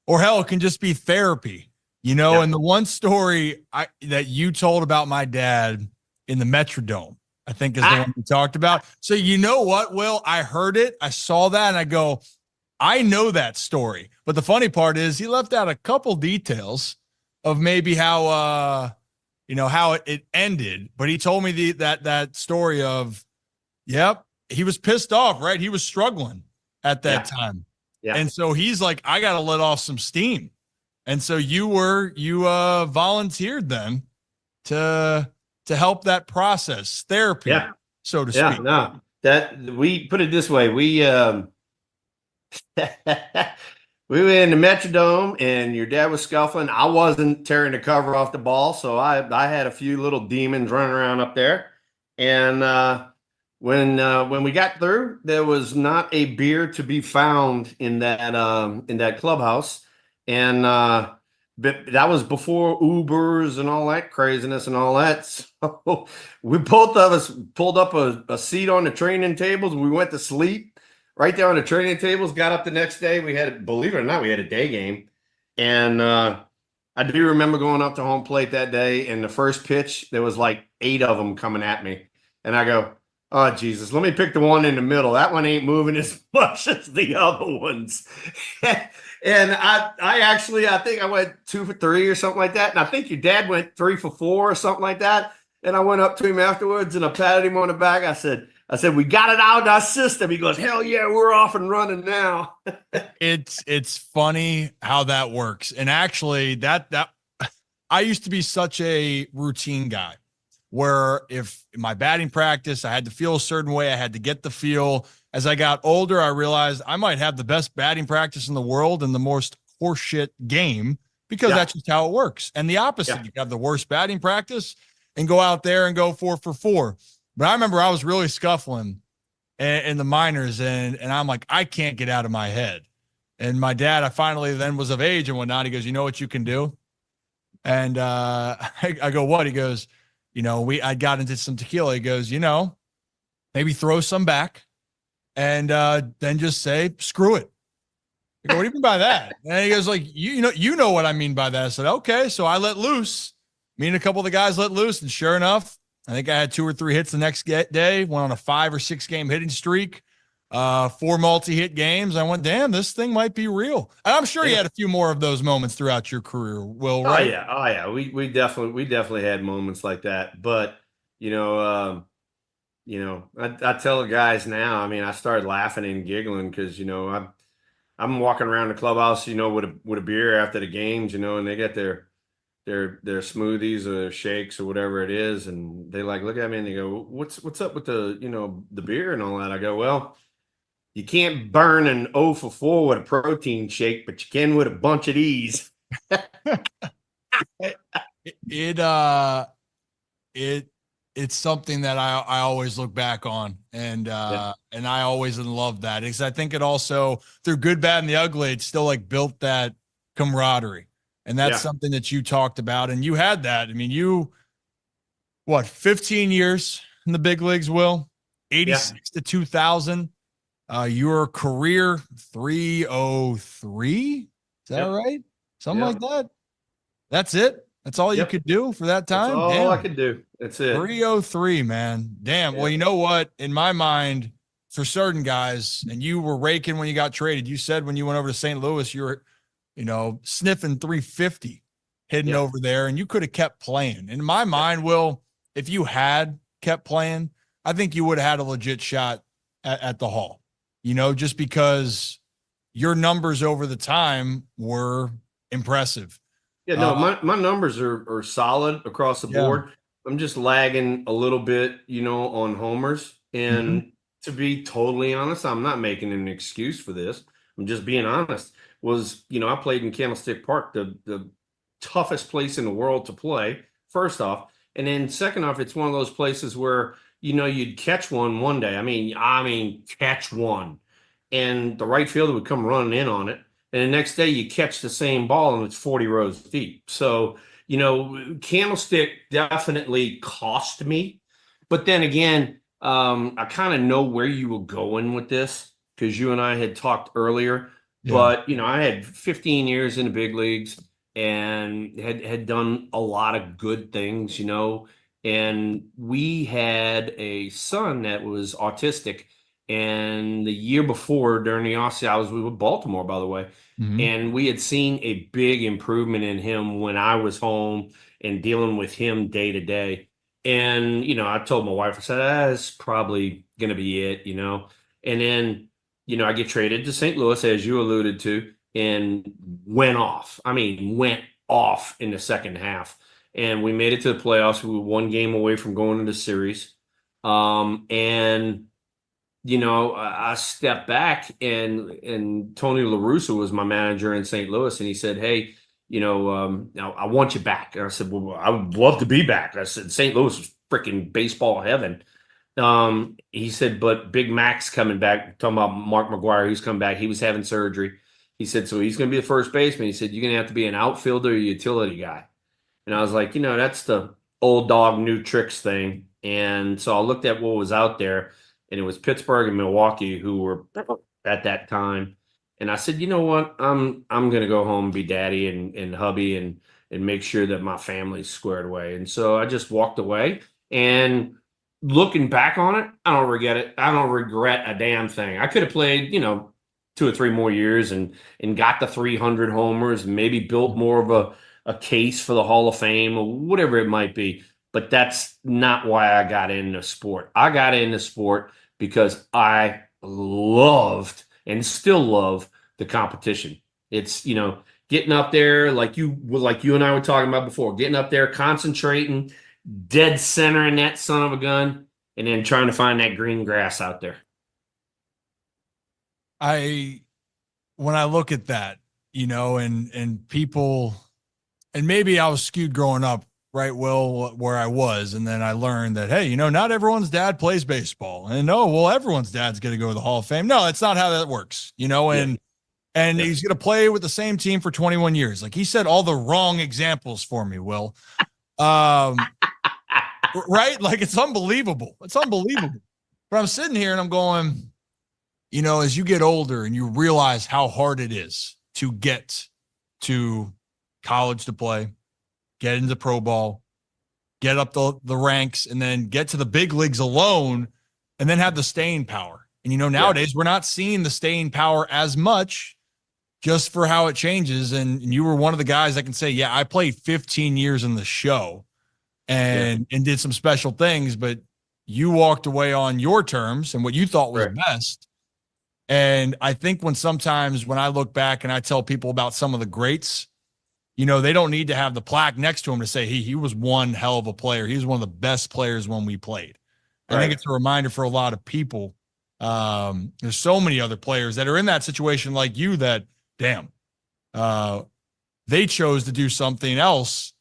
or hell, it can just be therapy. Yeah. And the one story that you told about my dad in the Metrodome, I think is the one we talked about. So you know what, Will? I heard it, I saw that, and I go, I know that story. But the funny part is he left out a couple details of maybe how how it ended. But he told me that story of, yep, he was pissed off, right? He was struggling at that time. Yeah. And so he's like, I got to let off some steam. And so you volunteered then to help that process, therapy, so to speak. No, that we put it this way. We we were in the Metrodome and your dad was scuffling. I wasn't tearing the cover off the ball. So I had a few little demons running around up there. And when we got through, there was not a beer to be found in that clubhouse. And but that was before Ubers and all that craziness and all that. So we both of us pulled up a seat on the training tables and we went to sleep right there on the training tables. Got up the next day. We had, believe it or not, we had a day game. And I do remember going up to home plate that day, and the first pitch, there was like 8 of them coming at me. And I go, oh, Jesus, let me pick the one in the middle. That one ain't moving as much as the other ones. And I think I went 2 for 3 or something like that. And I think your dad went 3 for 4 or something like that. And I went up to him afterwards and I patted him on the back. I said, we got it out of our system. He goes, hell yeah, we're off and running now. It's funny how that works. And actually that I used to be such a routine guy where if in my batting practice, I had to feel a certain way, I had to get the feel. As I got older, I realized I might have the best batting practice in the world and the most horseshit game because that's just how it works. And the opposite, you have the worst batting practice and go out there and go 4 for 4. But I remember I was really scuffling in the minors, and I'm like, I can't get out of my head. And my dad, I finally then was of age and whatnot. He goes, you know what you can do? And I go, what? He goes, I got into some tequila. He goes, maybe throw some back and then just say, screw it. I go, what do you mean by that? And he goes, like, you know what I mean by that. I said, okay. So I let loose. Me and a couple of the guys let loose. And sure enough, I think I had 2 or 3 hits the next day, went on a 5 or 6 game hitting streak, 4 multi-hit games. I went, damn, this thing might be real. And I'm sure you had a few more of those moments throughout your career, Will, right? Oh yeah. We definitely had moments like that. But, I tell the guys now, I mean, I started laughing and giggling because, I'm walking around the clubhouse, with a beer after the games, and they get their smoothies or their shakes or whatever it is, and they look at me and they go, what's up with the beer and all that? I go, well, you can't burn an 0 for 4 with a protein shake, but you can with a bunch of these. It's something that I always look back on, and I always love that, because I think it also, through good, bad, and the ugly, it's still built that camaraderie. And that's something that you talked about, and you had that. I mean, 15 years in the big leagues, Will? 86 to 2000. Your career 303. Is that right? Something like that. That's it. That's all you could do for that time. That's all I could do. That's it. 303, man. Damn. Well, you know what? In my mind, for certain guys, and you were raking when you got traded. You said when you went over to St. Louis, you were, sniffing 350 hitting over there, and you could have kept playing. In my mind, Will, if you had kept playing, I think you would have had a legit shot at the Hall, just because your numbers over the time were impressive. Yeah, no, my numbers are solid across the board. I'm just lagging a little bit, on homers. And to be totally honest, I'm not making an excuse for this. I'm just being honest. I played in Candlestick Park, the toughest place in the world to play, first off. And then second off, it's one of those places where, you'd catch one day. I mean, catch one. And the right fielder would come running in on it. And the next day you catch the same ball and it's 40 rows deep. So, Candlestick definitely cost me. But then again, I kind of know where you were going with this because you and I had talked earlier. Yeah. But, I had 15 years in the big leagues and had done a lot of good things, and we had a son that was autistic. And the year before, during the offseason, I was with Baltimore, by the way, Mhm. and we had seen a big improvement in him when I was home and dealing with him day to day. And, I told my wife, I said, that's probably going to be it. And then, I get traded to St. Louis, as you alluded to, and went off. I mean, went off in the second half. And we made it to the playoffs. We were one game away from going to the series. And I stepped back, and Tony La Russa was my manager in St. Louis, and he said, "Hey, I want you back." And I said, "Well, I would love to be back." I said, "St. Louis was freaking baseball heaven." He said, "But Big Mac's coming back." Talking about Mark McGuire, he's coming back. He was having surgery. He said, "So he's going to be the first baseman." He said, "You're going to have to be an outfielder or a utility guy." And I was like, that's the old dog, new tricks thing. And so I looked at what was out there, and it was Pittsburgh and Milwaukee who were at that time. And I said, you know what? I'm gonna go home and be daddy and hubby and make sure that my family's squared away. And so I just walked away. And looking back on it, I don't regret it. I don't regret a damn thing. I could have played, 2 or 3 more years and got the 300 homers and maybe built more of a case for the Hall of Fame or whatever it might be. But that's not why I got into sport. I got into sport because I loved and still love the competition. It's, getting up there like you and I were talking about before, getting up there, concentrating, dead center in that son of a gun, and then trying to find that green grass out there. When I look at that, and people, and maybe I was skewed growing up, right, Will, where I was. And then I learned that, hey, not everyone's dad plays baseball. And everyone's dad's going to go to the Hall of Fame. No, that's not how that works, and he's going to play with the same team for 21 years. Like, he said all the wrong examples for me, Will. Right? Like, it's unbelievable. It's unbelievable. But I'm sitting here and I'm going, as you get older and you realize how hard it is to get to college to play, get into pro ball, get up the ranks, and then get to the big leagues alone, and then have the staying power. And, nowadays we're not seeing the staying power as much just for how it changes. And you were one of the guys that can say, yeah, I played 15 years in the show and did some special things, but you walked away on your terms and what you thought was best. And I think sometimes when I look back and I tell people about some of the greats, they don't need to have the plaque next to him to say, he was one hell of a player. He was one of the best players when we played. Right. I think it's a reminder for a lot of people. There's so many other players that are in that situation like you that, damn, they chose to do something else,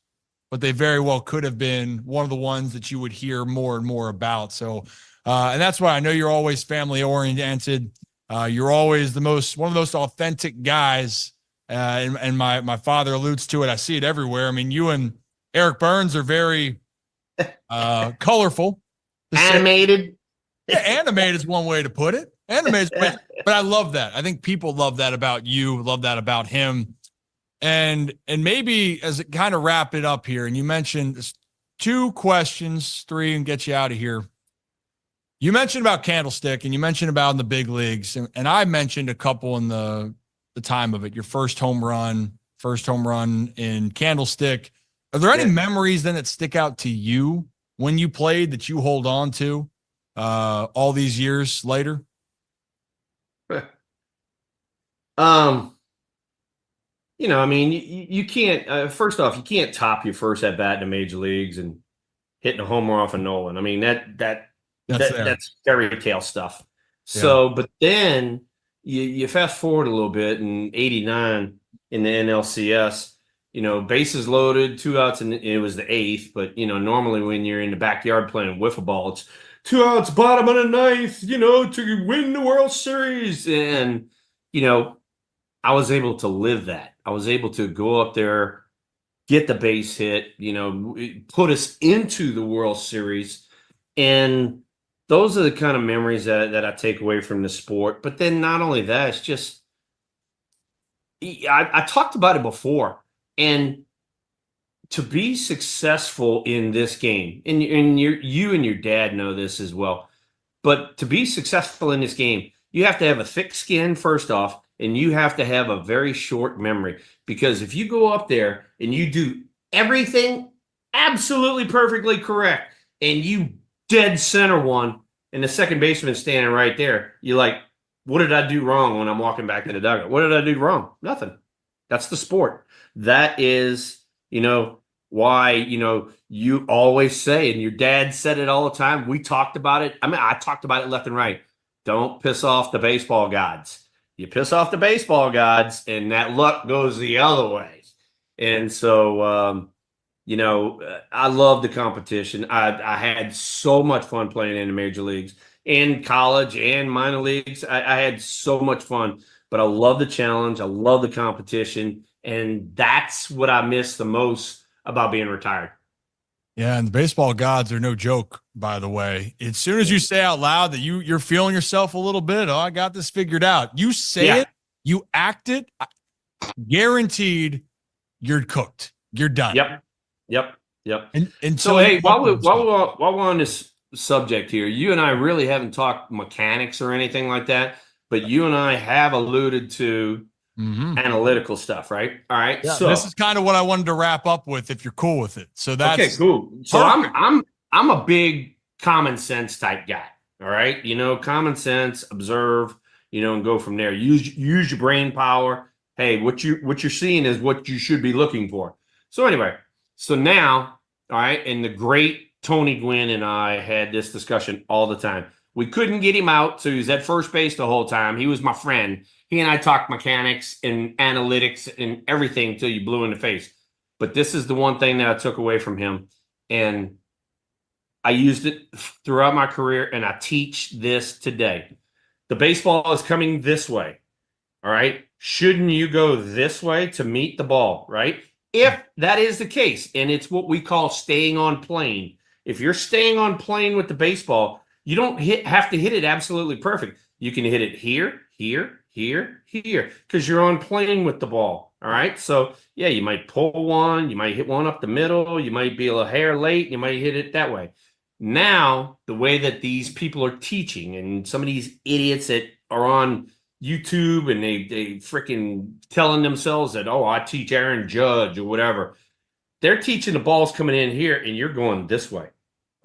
but they very well could have been one of the ones that you would hear more and more about. So, and that's why I know you're always family oriented. You're always one of the most authentic guys. And my father alludes to it. I see it everywhere. I mean, you and Eric Burns are very colorful. Animated. Yeah, animated is one way to put it. Animated, but I love that. I think people love that about you, love that about him. And maybe as it kind of wrap it up here, and you mentioned 2 questions, 3, and get you out of here. You mentioned about Candlestick, and you mentioned about in the big leagues, and I mentioned a couple in the time of it. Your first home run in Candlestick. Are there any memories then that stick out to you when you played that you hold on to all these years later? I mean, you can't. First off, you can't top your first at bat in the major leagues and hitting a homer off of Nolan. I mean, that's fairy tale stuff. So, but then you fast forward a little bit in '89 in the NLCS. Bases loaded, 2 outs, and it was the 8th. But normally when you're in the backyard playing wiffle ball, it's 2 outs, bottom of the 9th. To win the World Series, and I was able to live that. I was able to go up there get the base hit, put us into the World Series. And those are the kind of memories that I take away from the sport. But then not only that, it's just, I talked about it before. And to be successful in this game, and you and your dad know this as well, but to be successful in this game, you have to have a thick skin, first off, and you have to have a very short memory. Because if you go up there and you do everything absolutely perfectly correct, and you dead center one, and the second baseman standing right there, you're like, what did I do wrong when I'm walking back to the dugout? What did I do wrong? Nothing. That's the sport. That is, why, you always say, and your dad said it all the time. We talked about it. I mean, I talked about it left and right. Don't piss off the baseball gods. You piss off the baseball gods, and that luck goes the other way. And so, I love the competition. I had so much fun playing in the major leagues, in college and minor leagues. I had so much fun, but I love the challenge. I love the competition. And that's what I miss the most about being retired. Yeah, and the baseball gods are no joke, by the way. As soon as you say out loud that you're feeling yourself a little bit, I got this figured out. You say it, you act it, guaranteed you're cooked. You're done. Yep. And so, hey, while we're on this subject here, you and I really haven't talked mechanics or anything like that, but you and I have alluded to analytical stuff, right? All right. Yeah, so this is kind of what I wanted to wrap up with, if you're cool with it. So that's okay, cool. So perfect. I'm a big common sense type guy. All right. Common sense, observe, and go from there. Use your brain power. Hey, what you're seeing is what you should be looking for. So anyway, so now, all right, and the great Tony Gwynn and I had this discussion all the time. We couldn't get him out, so he was at first base the whole time. He was my friend. He and I talked mechanics and analytics and everything until you blew in the face. But this is the one thing that I took away from him, and I used it throughout my career, and I teach this today. The baseball is coming this way, all right? Shouldn't you go this way to meet the ball, right? If that is the case, and it's what we call staying on plane. If you're staying on plane with the baseball, you don't have to hit it absolutely perfect. You can hit it here, because you're on plane with the ball. All right. So, yeah, you might pull one, you might hit one up the middle, you might be a little hair late, you might hit it that way. Now, the way that these people are teaching, and some of these idiots that are on YouTube and they freaking telling themselves that, I teach Aaron Judge or whatever. They're teaching the ball's coming in here and you're going this way.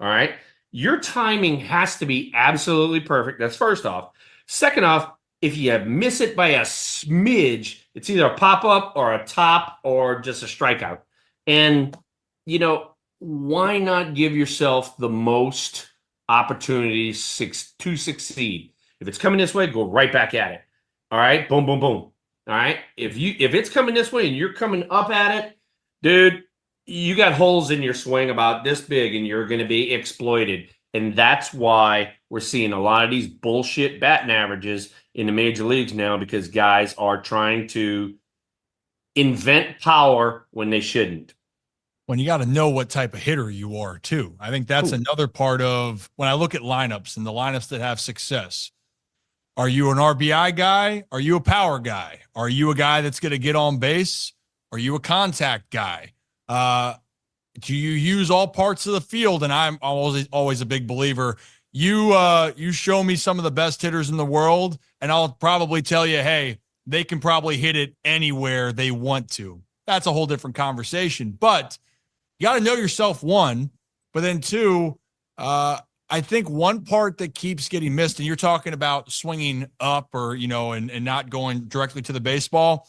All right. Your timing has to be absolutely perfect. That's first off. Second off, if you miss it by a smidge, it's either a pop-up or a top or just a strikeout. And, why not give yourself the most opportunities to succeed? If it's coming this way, go right back at it. All right. Boom, boom, boom. All right. If it's coming this way and you're coming up at it, dude, you got holes in your swing about this big and you're going to be exploited. And that's why we're seeing a lot of these bullshit batting averages in the major leagues now, because guys are trying to invent power when they shouldn't. When you got to know what type of hitter you are too. I think that's another part of when I look at lineups and the lineups that have success. Are you an RBI guy? Are you a power guy? Are you a guy that's going to get on base? Are you a contact guy? Do you use all parts of the field? And I'm always a big believer. You show me some of the best hitters in the world, and I'll probably tell you, hey, they can probably hit it anywhere they want to. That's a whole different conversation. But you got to know yourself, one. But then two, I think one part that keeps getting missed, and you're talking about swinging up or, and not going directly to the baseball.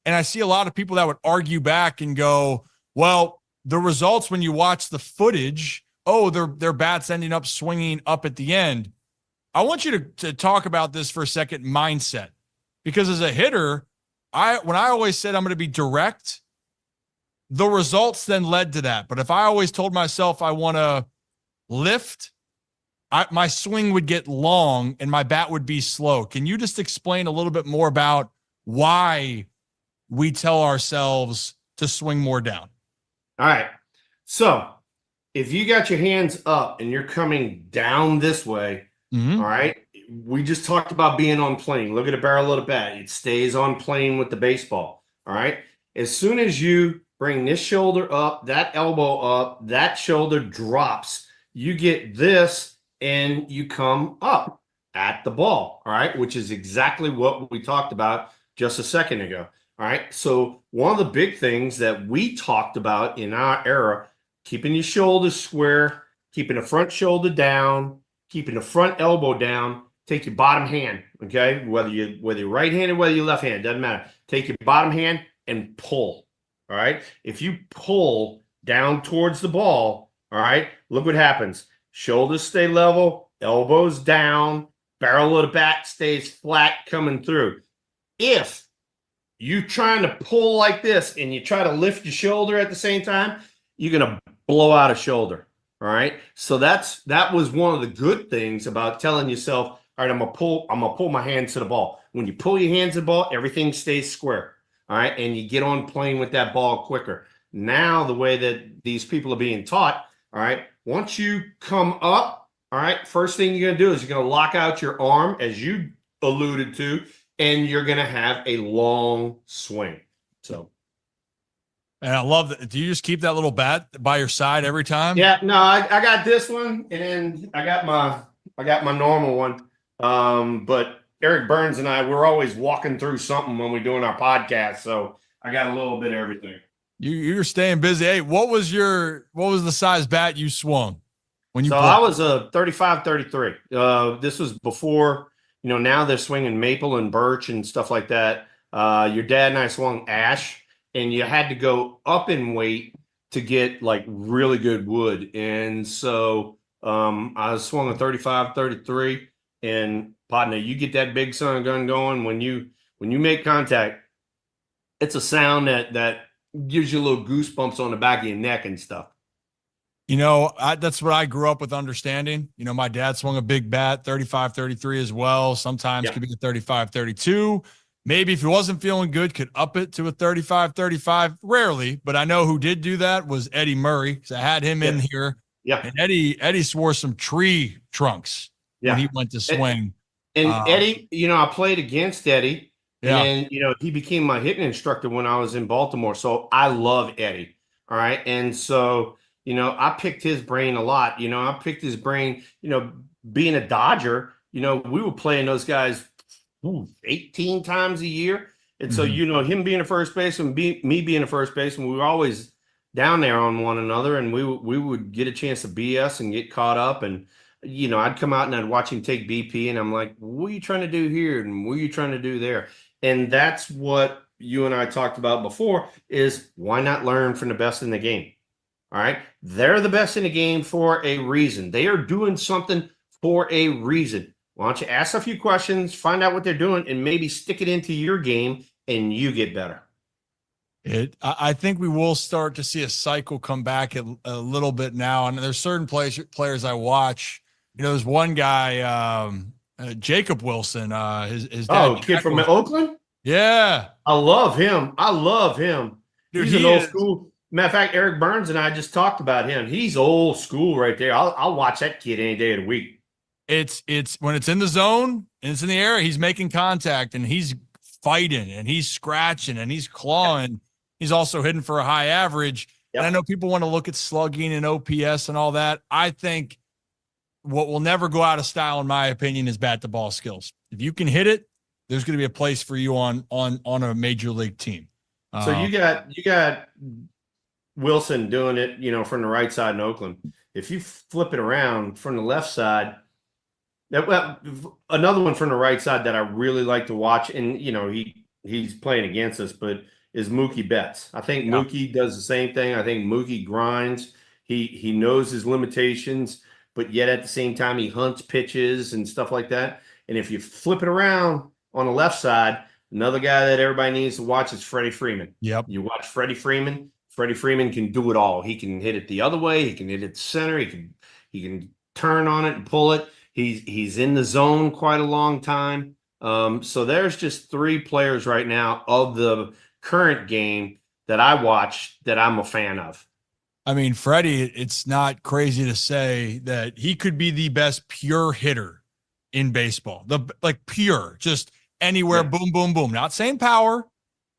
And I see a lot of people that would argue back and go, well, the results when you watch the footage, their bats ending up swinging up at the end. I want you to talk about this for a second, mindset. Because as a hitter, when I always said I'm going to be direct, the results then led to that. But if I always told myself I want to lift, my swing would get long and my bat would be slow. Can you just explain a little bit more about why we tell ourselves to swing more down? All right. So if you got your hands up and you're coming down this way, all right, we just talked about being on plane. Look at the barrel of the bat. It stays on plane with the baseball. All right. As soon as you bring this shoulder up, that elbow up, that shoulder drops, you get this and you come up at the ball. All right. Which is exactly what we talked about just a second ago. All right. So one of the big things that we talked about in our era, keeping your shoulders square, keeping the front shoulder down, keeping the front elbow down, take your bottom hand, okay? Whether you're right-handed, whether you're left-handed, doesn't matter. Take your bottom hand and pull, all right? If you pull down towards the ball, all right, look what happens. Shoulders stay level, elbows down, barrel of the bat stays flat coming through. If you're trying to pull like this and you try to lift your shoulder at the same time, you're going to blow out a shoulder. All right. So that was one of the good things about telling yourself, all right, I'm gonna pull my hands to the ball. When you pull your hands to the ball, everything stays square. All right. And you get on playing with that ball quicker. Now, the way that these people are being taught, all right, once you come up, all right, first thing you're gonna do is you're gonna lock out your arm, as you alluded to, and you're gonna have a long swing. So And I love that. Do you just keep that little bat by your side every time? yeah, no, I got this one, and then I got my normal one. But Eric Burns and I, we're always walking through something when we're doing our podcast, so I got a little bit of everything. You're staying busy. Hey, what was the size bat you swung when you? So played? I was a 35-33. This was before, now they're swinging maple and birch and stuff like that. Your dad and I swung ash. And you had to go up in weight to get like really good wood. And so I swung a 35-33. And partner, you get that big son of gun going, when you make contact, it's a sound that gives you little goosebumps on the back of your neck and stuff. That's what I grew up with understanding. My dad swung a big bat, 35-33 as well. Sometimes could be a 35-32. Maybe if he wasn't feeling good, could up it to a 35-35. Rarely, but I know who did do that was Eddie Murray, because I had him in here. Yeah. And Eddie swore some tree trunks when he went to swing. And Eddie, I played against Eddie. Yeah. And, he became my hitting instructor when I was in Baltimore. So I love Eddie. All right. And so, I picked his brain a lot. I picked his brain, being a Dodger, we were playing those guys 18 times a year. And so, him being a first baseman, me being a first baseman, we were always down there on one another, and we would get a chance to BS and get caught up. And, I'd come out and I'd watch him take BP, and I'm like, what are you trying to do here? And what are you trying to do there? And that's what you and I talked about before, is why not learn from the best in the game? All right. They're the best in the game for a reason. They are doing something for a reason. Why don't you ask a few questions, find out what they're doing, and maybe stick it into your game, and you get better. I think we will start to see a cycle come back a little bit now. And there's certain players I watch. There's one guy, Jacob Wilson, his dad. Kid from Oakland? Yeah. I love him. Dude, he's an old school. Matter of fact, Eric Burns and I just talked about him. He's old school right there. I'll watch that kid any day of the week. It's when it's in the zone and it's in the air, he's making contact and he's fighting and he's scratching and he's clawing. He's also hitting for a high average. Yep. And I know people want to look at slugging and OPS and all that. I think what will never go out of style, in my opinion, is bat to ball skills. If you can hit it, there's going to be a place for you on a major league team. So you got Wilson doing it, from the right side in Oakland. If you flip it around from the left side, another one from the right side that I really like to watch, and he's playing against us, but is Mookie Betts. I think Mookie does the same thing. I think Mookie grinds. He knows his limitations, but yet at the same time he hunts pitches and stuff like that. And if you flip it around on the left side, another guy that everybody needs to watch is Freddie Freeman. Yep. You watch Freddie Freeman. Freddie Freeman can do it all. He can hit it the other way. He can hit it center. He can turn on it and pull it. He's in the zone quite a long time. So there's just three players right now of the current game that I watch that I'm a fan of. I mean, Freddie, it's not crazy to say that he could be the best pure hitter in baseball. Like pure, just anywhere, Yeah. boom, boom, boom. Not saying power,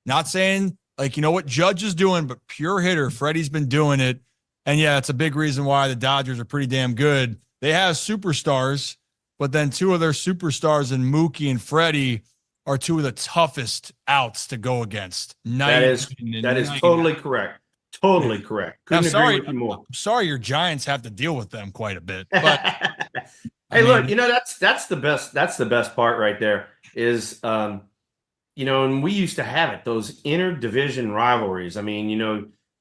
not saying like, you know what Judge is doing, but pure hitter. Freddie's been doing it. And yeah, it's a big reason why the Dodgers are pretty damn good. They have superstars, but then two of their superstars in Mookie and Freddie are two of the toughest outs to go against. That Night is in that and is night totally out. correct. Totally correct. I'm Couldn't agree sorry. with you more. I'm sorry your Giants have to deal with them quite a bit. But I Hey, look, mean, that's the best. That's the best part right there is, and we used to have it, those interdivision rivalries. I mean,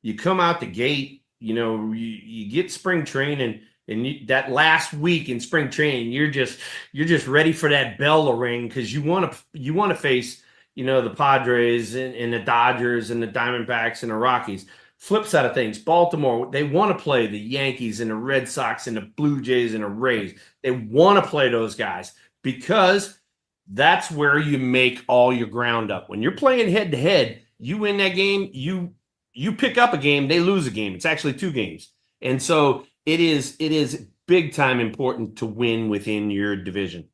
you come out the gate, you get spring training, and that last week in spring training, you're just ready for that bell to ring because you want to face, the Padres and the Dodgers and the Diamondbacks and the Rockies. Flip side of things, Baltimore, they want to play the Yankees and the Red Sox and the Blue Jays and the Rays. They want to play those guys because that's where you make all your ground up. When you're playing head to head, you win that game, you pick up a game, they lose a game. It's actually two games. And so it is big time important to win within your division.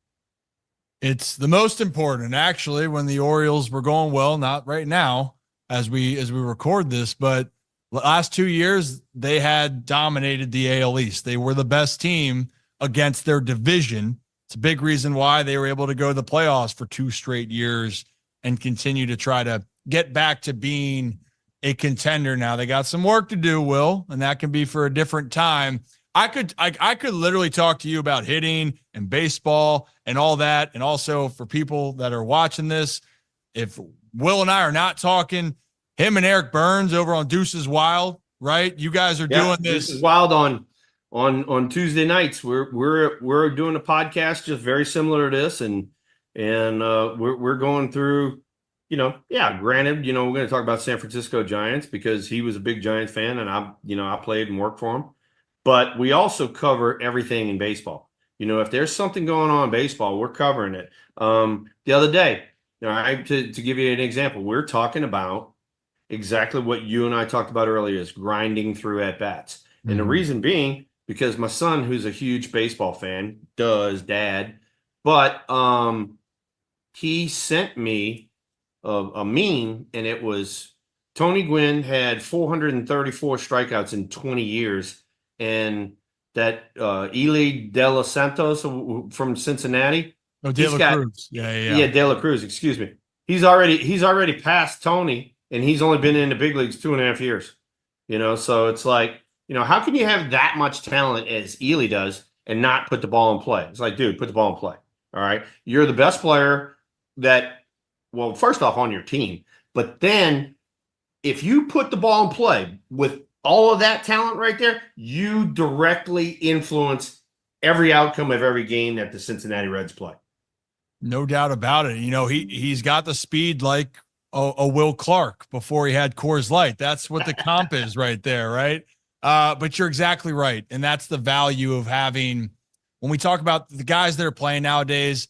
it's the most important. Actually, when the Orioles were going well, not right now as we record this, but last 2 years they had dominated the AL East. They were the best team against their division. It's a big reason why they were able to go to the playoffs for 2 straight years and continue to try to get back to being a contender. Now they got some work to do, Will, and that can be for a different time. I could literally talk to you about hitting and baseball and all that. And also for people that are watching this, if Will and I are not talking, him and Eric Burns over on Deuces Wild, right? You guys are doing this. This is wild on Tuesday nights. We're doing a podcast just very similar to this, and we're going through, granted, we're going to talk about San Francisco Giants because he was a big Giants fan, and I played and worked for him. But we also cover everything in baseball. If there's something going on in baseball, we're covering it. The other day, all right, to give you an example, we're talking about exactly what you and I talked about earlier is grinding through at bats. Mm-hmm. And the reason being, because my son, who's a huge baseball fan, dad, but he sent me a meme, and it was Tony Gwynn had 434 strikeouts in 20 years. And that Ely De Los Santos from Cincinnati. Oh, De La Cruz. Yeah, De La Cruz, excuse me. He's already passed Tony, and he's only been in the big leagues 2.5 years. So it's like, how can you have that much talent as Ely does and not put the ball in play? It's like, dude, put the ball in play. All right. You're the best player first off on your team, but then if you put the ball in play with all of that talent right there, you directly influence every outcome of every game that the Cincinnati Reds play. No doubt about it. He's got the speed like a Will Clark before he had Coors Light. That's what the comp is right there, right? But you're exactly right. And that's the value of having, when we talk about the guys that are playing nowadays,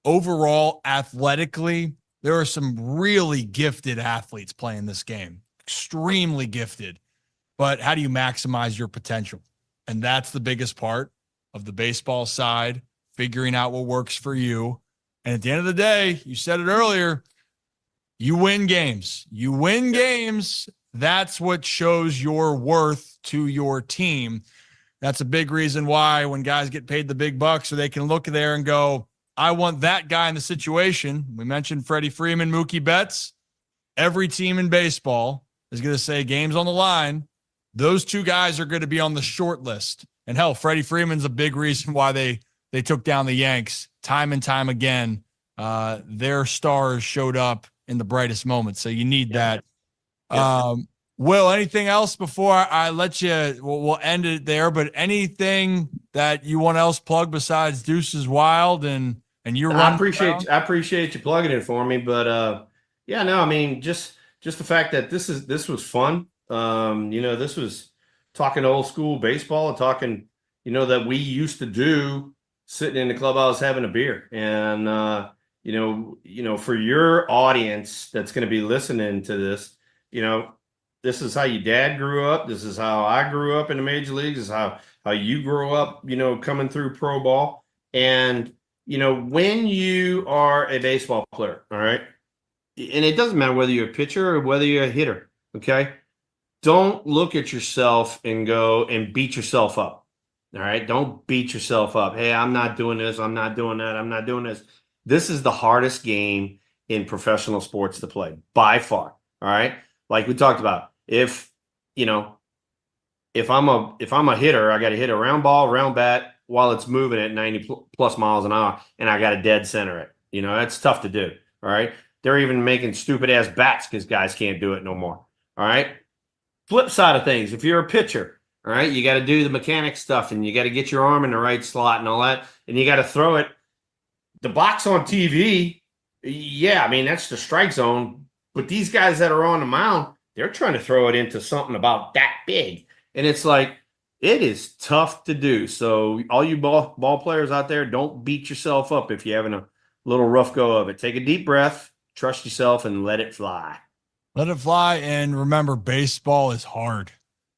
overall athletically, there are some really gifted athletes playing this game, extremely gifted. But how do you maximize your potential? And that's the biggest part of the baseball side, figuring out what works for you. And at the end of the day, you said it earlier, you win games. You win games. That's what shows your worth to your team. That's a big reason why when guys get paid the big bucks, so they can look there and go, I want that guy in the situation. We mentioned Freddie Freeman, Mookie Betts. Every team in baseball is going to say games on the line. Those two guys are going to be on the short list. And hell, Freddie Freeman's a big reason why they took down the Yanks time and time again. Their stars showed up in the brightest moments. So you need that. Yeah. Will, anything else before I let you, we'll end it there, but anything that you want else plug besides Deuces Wild and you I appreciate you plugging it for me, but just the fact that this was fun. This was talking old school baseball and talking, that we used to do sitting in the clubhouse having a beer. And, for your audience that's going to be listening to this, This is how your dad grew up. This is how I grew up in the major leagues. This is how you grew up, coming through pro ball. And, when you are a baseball player, all right, and it doesn't matter whether you're a pitcher or whether you're a hitter, okay? Don't look at yourself and go and beat yourself up. All right. Don't beat yourself up. Hey, I'm not doing this. I'm not doing that. I'm not doing this. This is the hardest game in professional sports to play by far. All right. Like we talked about, if I'm a hitter, I got to hit a round ball, round bat while it's moving at 90 plus miles an hour, and I got to dead center it. That's tough to do. All right. They're even making stupid ass bats because guys can't do it no more. All right. Flip side of things, if you're a pitcher, all right, you got to do the mechanic stuff, and you got to get your arm in the right slot and all that, and you got to throw it. The box on TV, yeah, I mean, that's the strike zone, but these guys that are on the mound, they're trying to throw it into something about that big, and it's like, it is tough to do. So all you ball players out there, don't beat yourself up if you're having a little rough go of it. Take a deep breath, trust yourself, and let it fly. Let it fly. And remember, baseball is hard.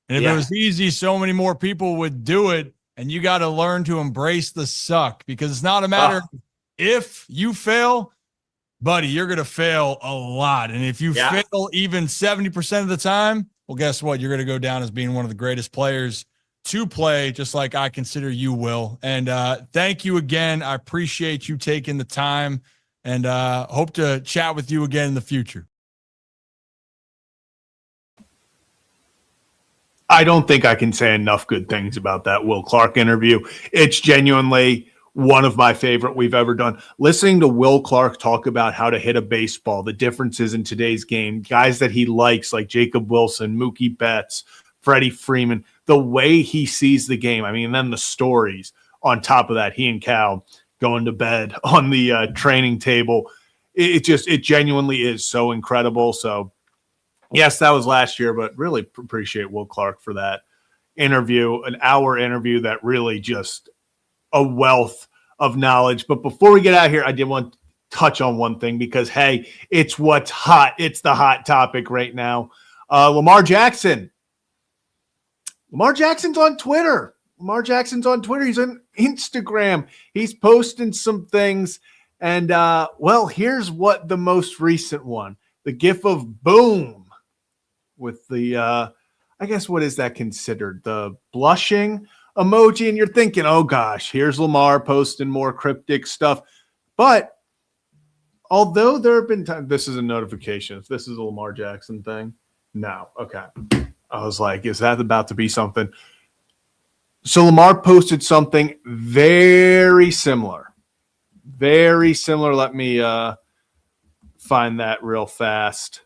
And if it was easy, so many more people would do it. And you got to learn to embrace the suck, because it's not a matter of if you fail, buddy, you're going to fail a lot. And if you fail even 70% of the time, well, guess what? You're going to go down as being one of the greatest players to play, just like I consider you will. And thank you again. I appreciate you taking the time, and hope to chat with you again in the future. I don't think I can say enough good things about that Will Clark interview. It's genuinely one of my favorite we've ever done. Listening to Will Clark talk about how to hit a baseball, the differences in today's game, guys that he likes like Jacob Wilson, Mookie Betts, Freddie Freeman, the way he sees the game. I mean, and then the stories on top of that, he and Cal going to bed on the training table. It genuinely is so incredible. So, yes, that was last year, but really appreciate Will Clark for that interview, an hour interview that really just a wealth of knowledge. But before we get out of here, I did want to touch on one thing because, hey, it's what's hot. It's the hot topic right now. Lamar Jackson. Lamar Jackson's on Twitter. He's on Instagram. He's posting some things. And, well, here's what the most recent one, the gif of boom with the, I guess, what is that considered? The blushing emoji. And you're thinking, oh gosh, here's Lamar posting more cryptic stuff. But although there have been times, this is a notification. If this is a Lamar Jackson thing, no. Okay. I was like, is that about to be something? So Lamar posted something very similar. Very similar. Let me find that real fast.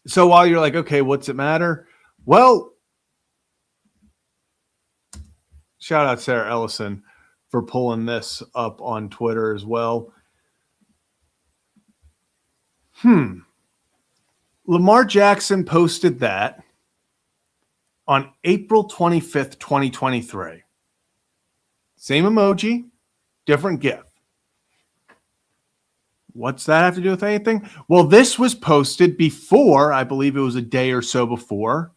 So while you're like, okay, what's it matter? Well, shout out Sarah Ellison for pulling this up on Twitter as well. Lamar Jackson posted that on April 25th, 2023. Same emoji, different GIF. What's that have to do with anything? Well, this was posted before, I believe it was a day or so before,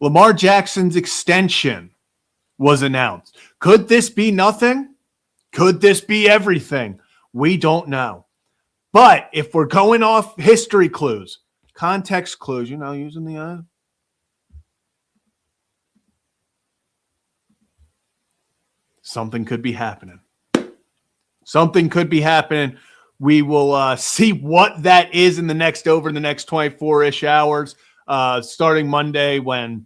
Lamar Jackson's extension was announced. Could this be nothing? Could this be everything? We don't know. But if we're going off history clues, context clues, using the something could be happening. Something could be happening. We will see what that is over the next 24-ish hours, starting Monday when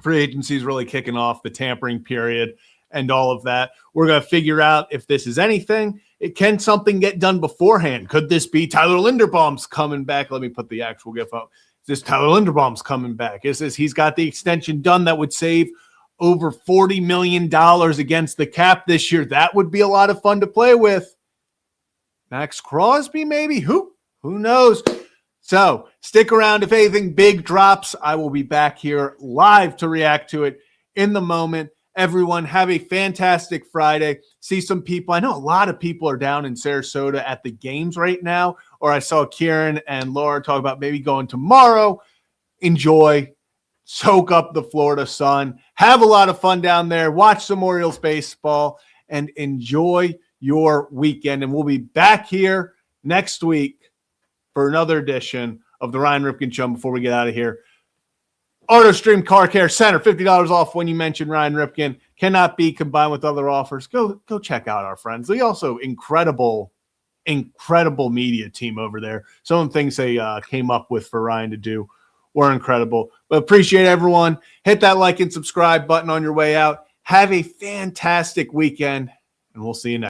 free agency is really kicking off, the tampering period and all of that. We're going to figure out if this is anything. Can something get done beforehand? Could this be Tyler Linderbaum's coming back? Let me put the actual GIF up. Is this Tyler Linderbaum's coming back? Is this he's got the extension done that would save over $40 million against the cap this year? That would be a lot of fun to play with. Max Crosby, maybe? Who knows? So stick around. If anything big drops, I will be back here live to react to it in the moment. Everyone, have a fantastic Friday. See some people. I know a lot of people are down in Sarasota at the games right now, or I saw Kieran and Laura talk about maybe going tomorrow. enjoy, soak up the Florida sun, have a lot of fun down there, watch some Orioles baseball, and enjoy your weekend. And we'll be back here next week for another edition of the Ryan Ripken Show. Before we get out of here, AutoStream Car Care Center, $50 off when you mention Ryan Ripken. Cannot be combined with other offers. Go check out our friends. They also incredible media team over there. Some of the things they came up with for Ryan to do were incredible. But appreciate everyone. Hit that like and subscribe button on your way out. Have a fantastic weekend, and we'll see you next.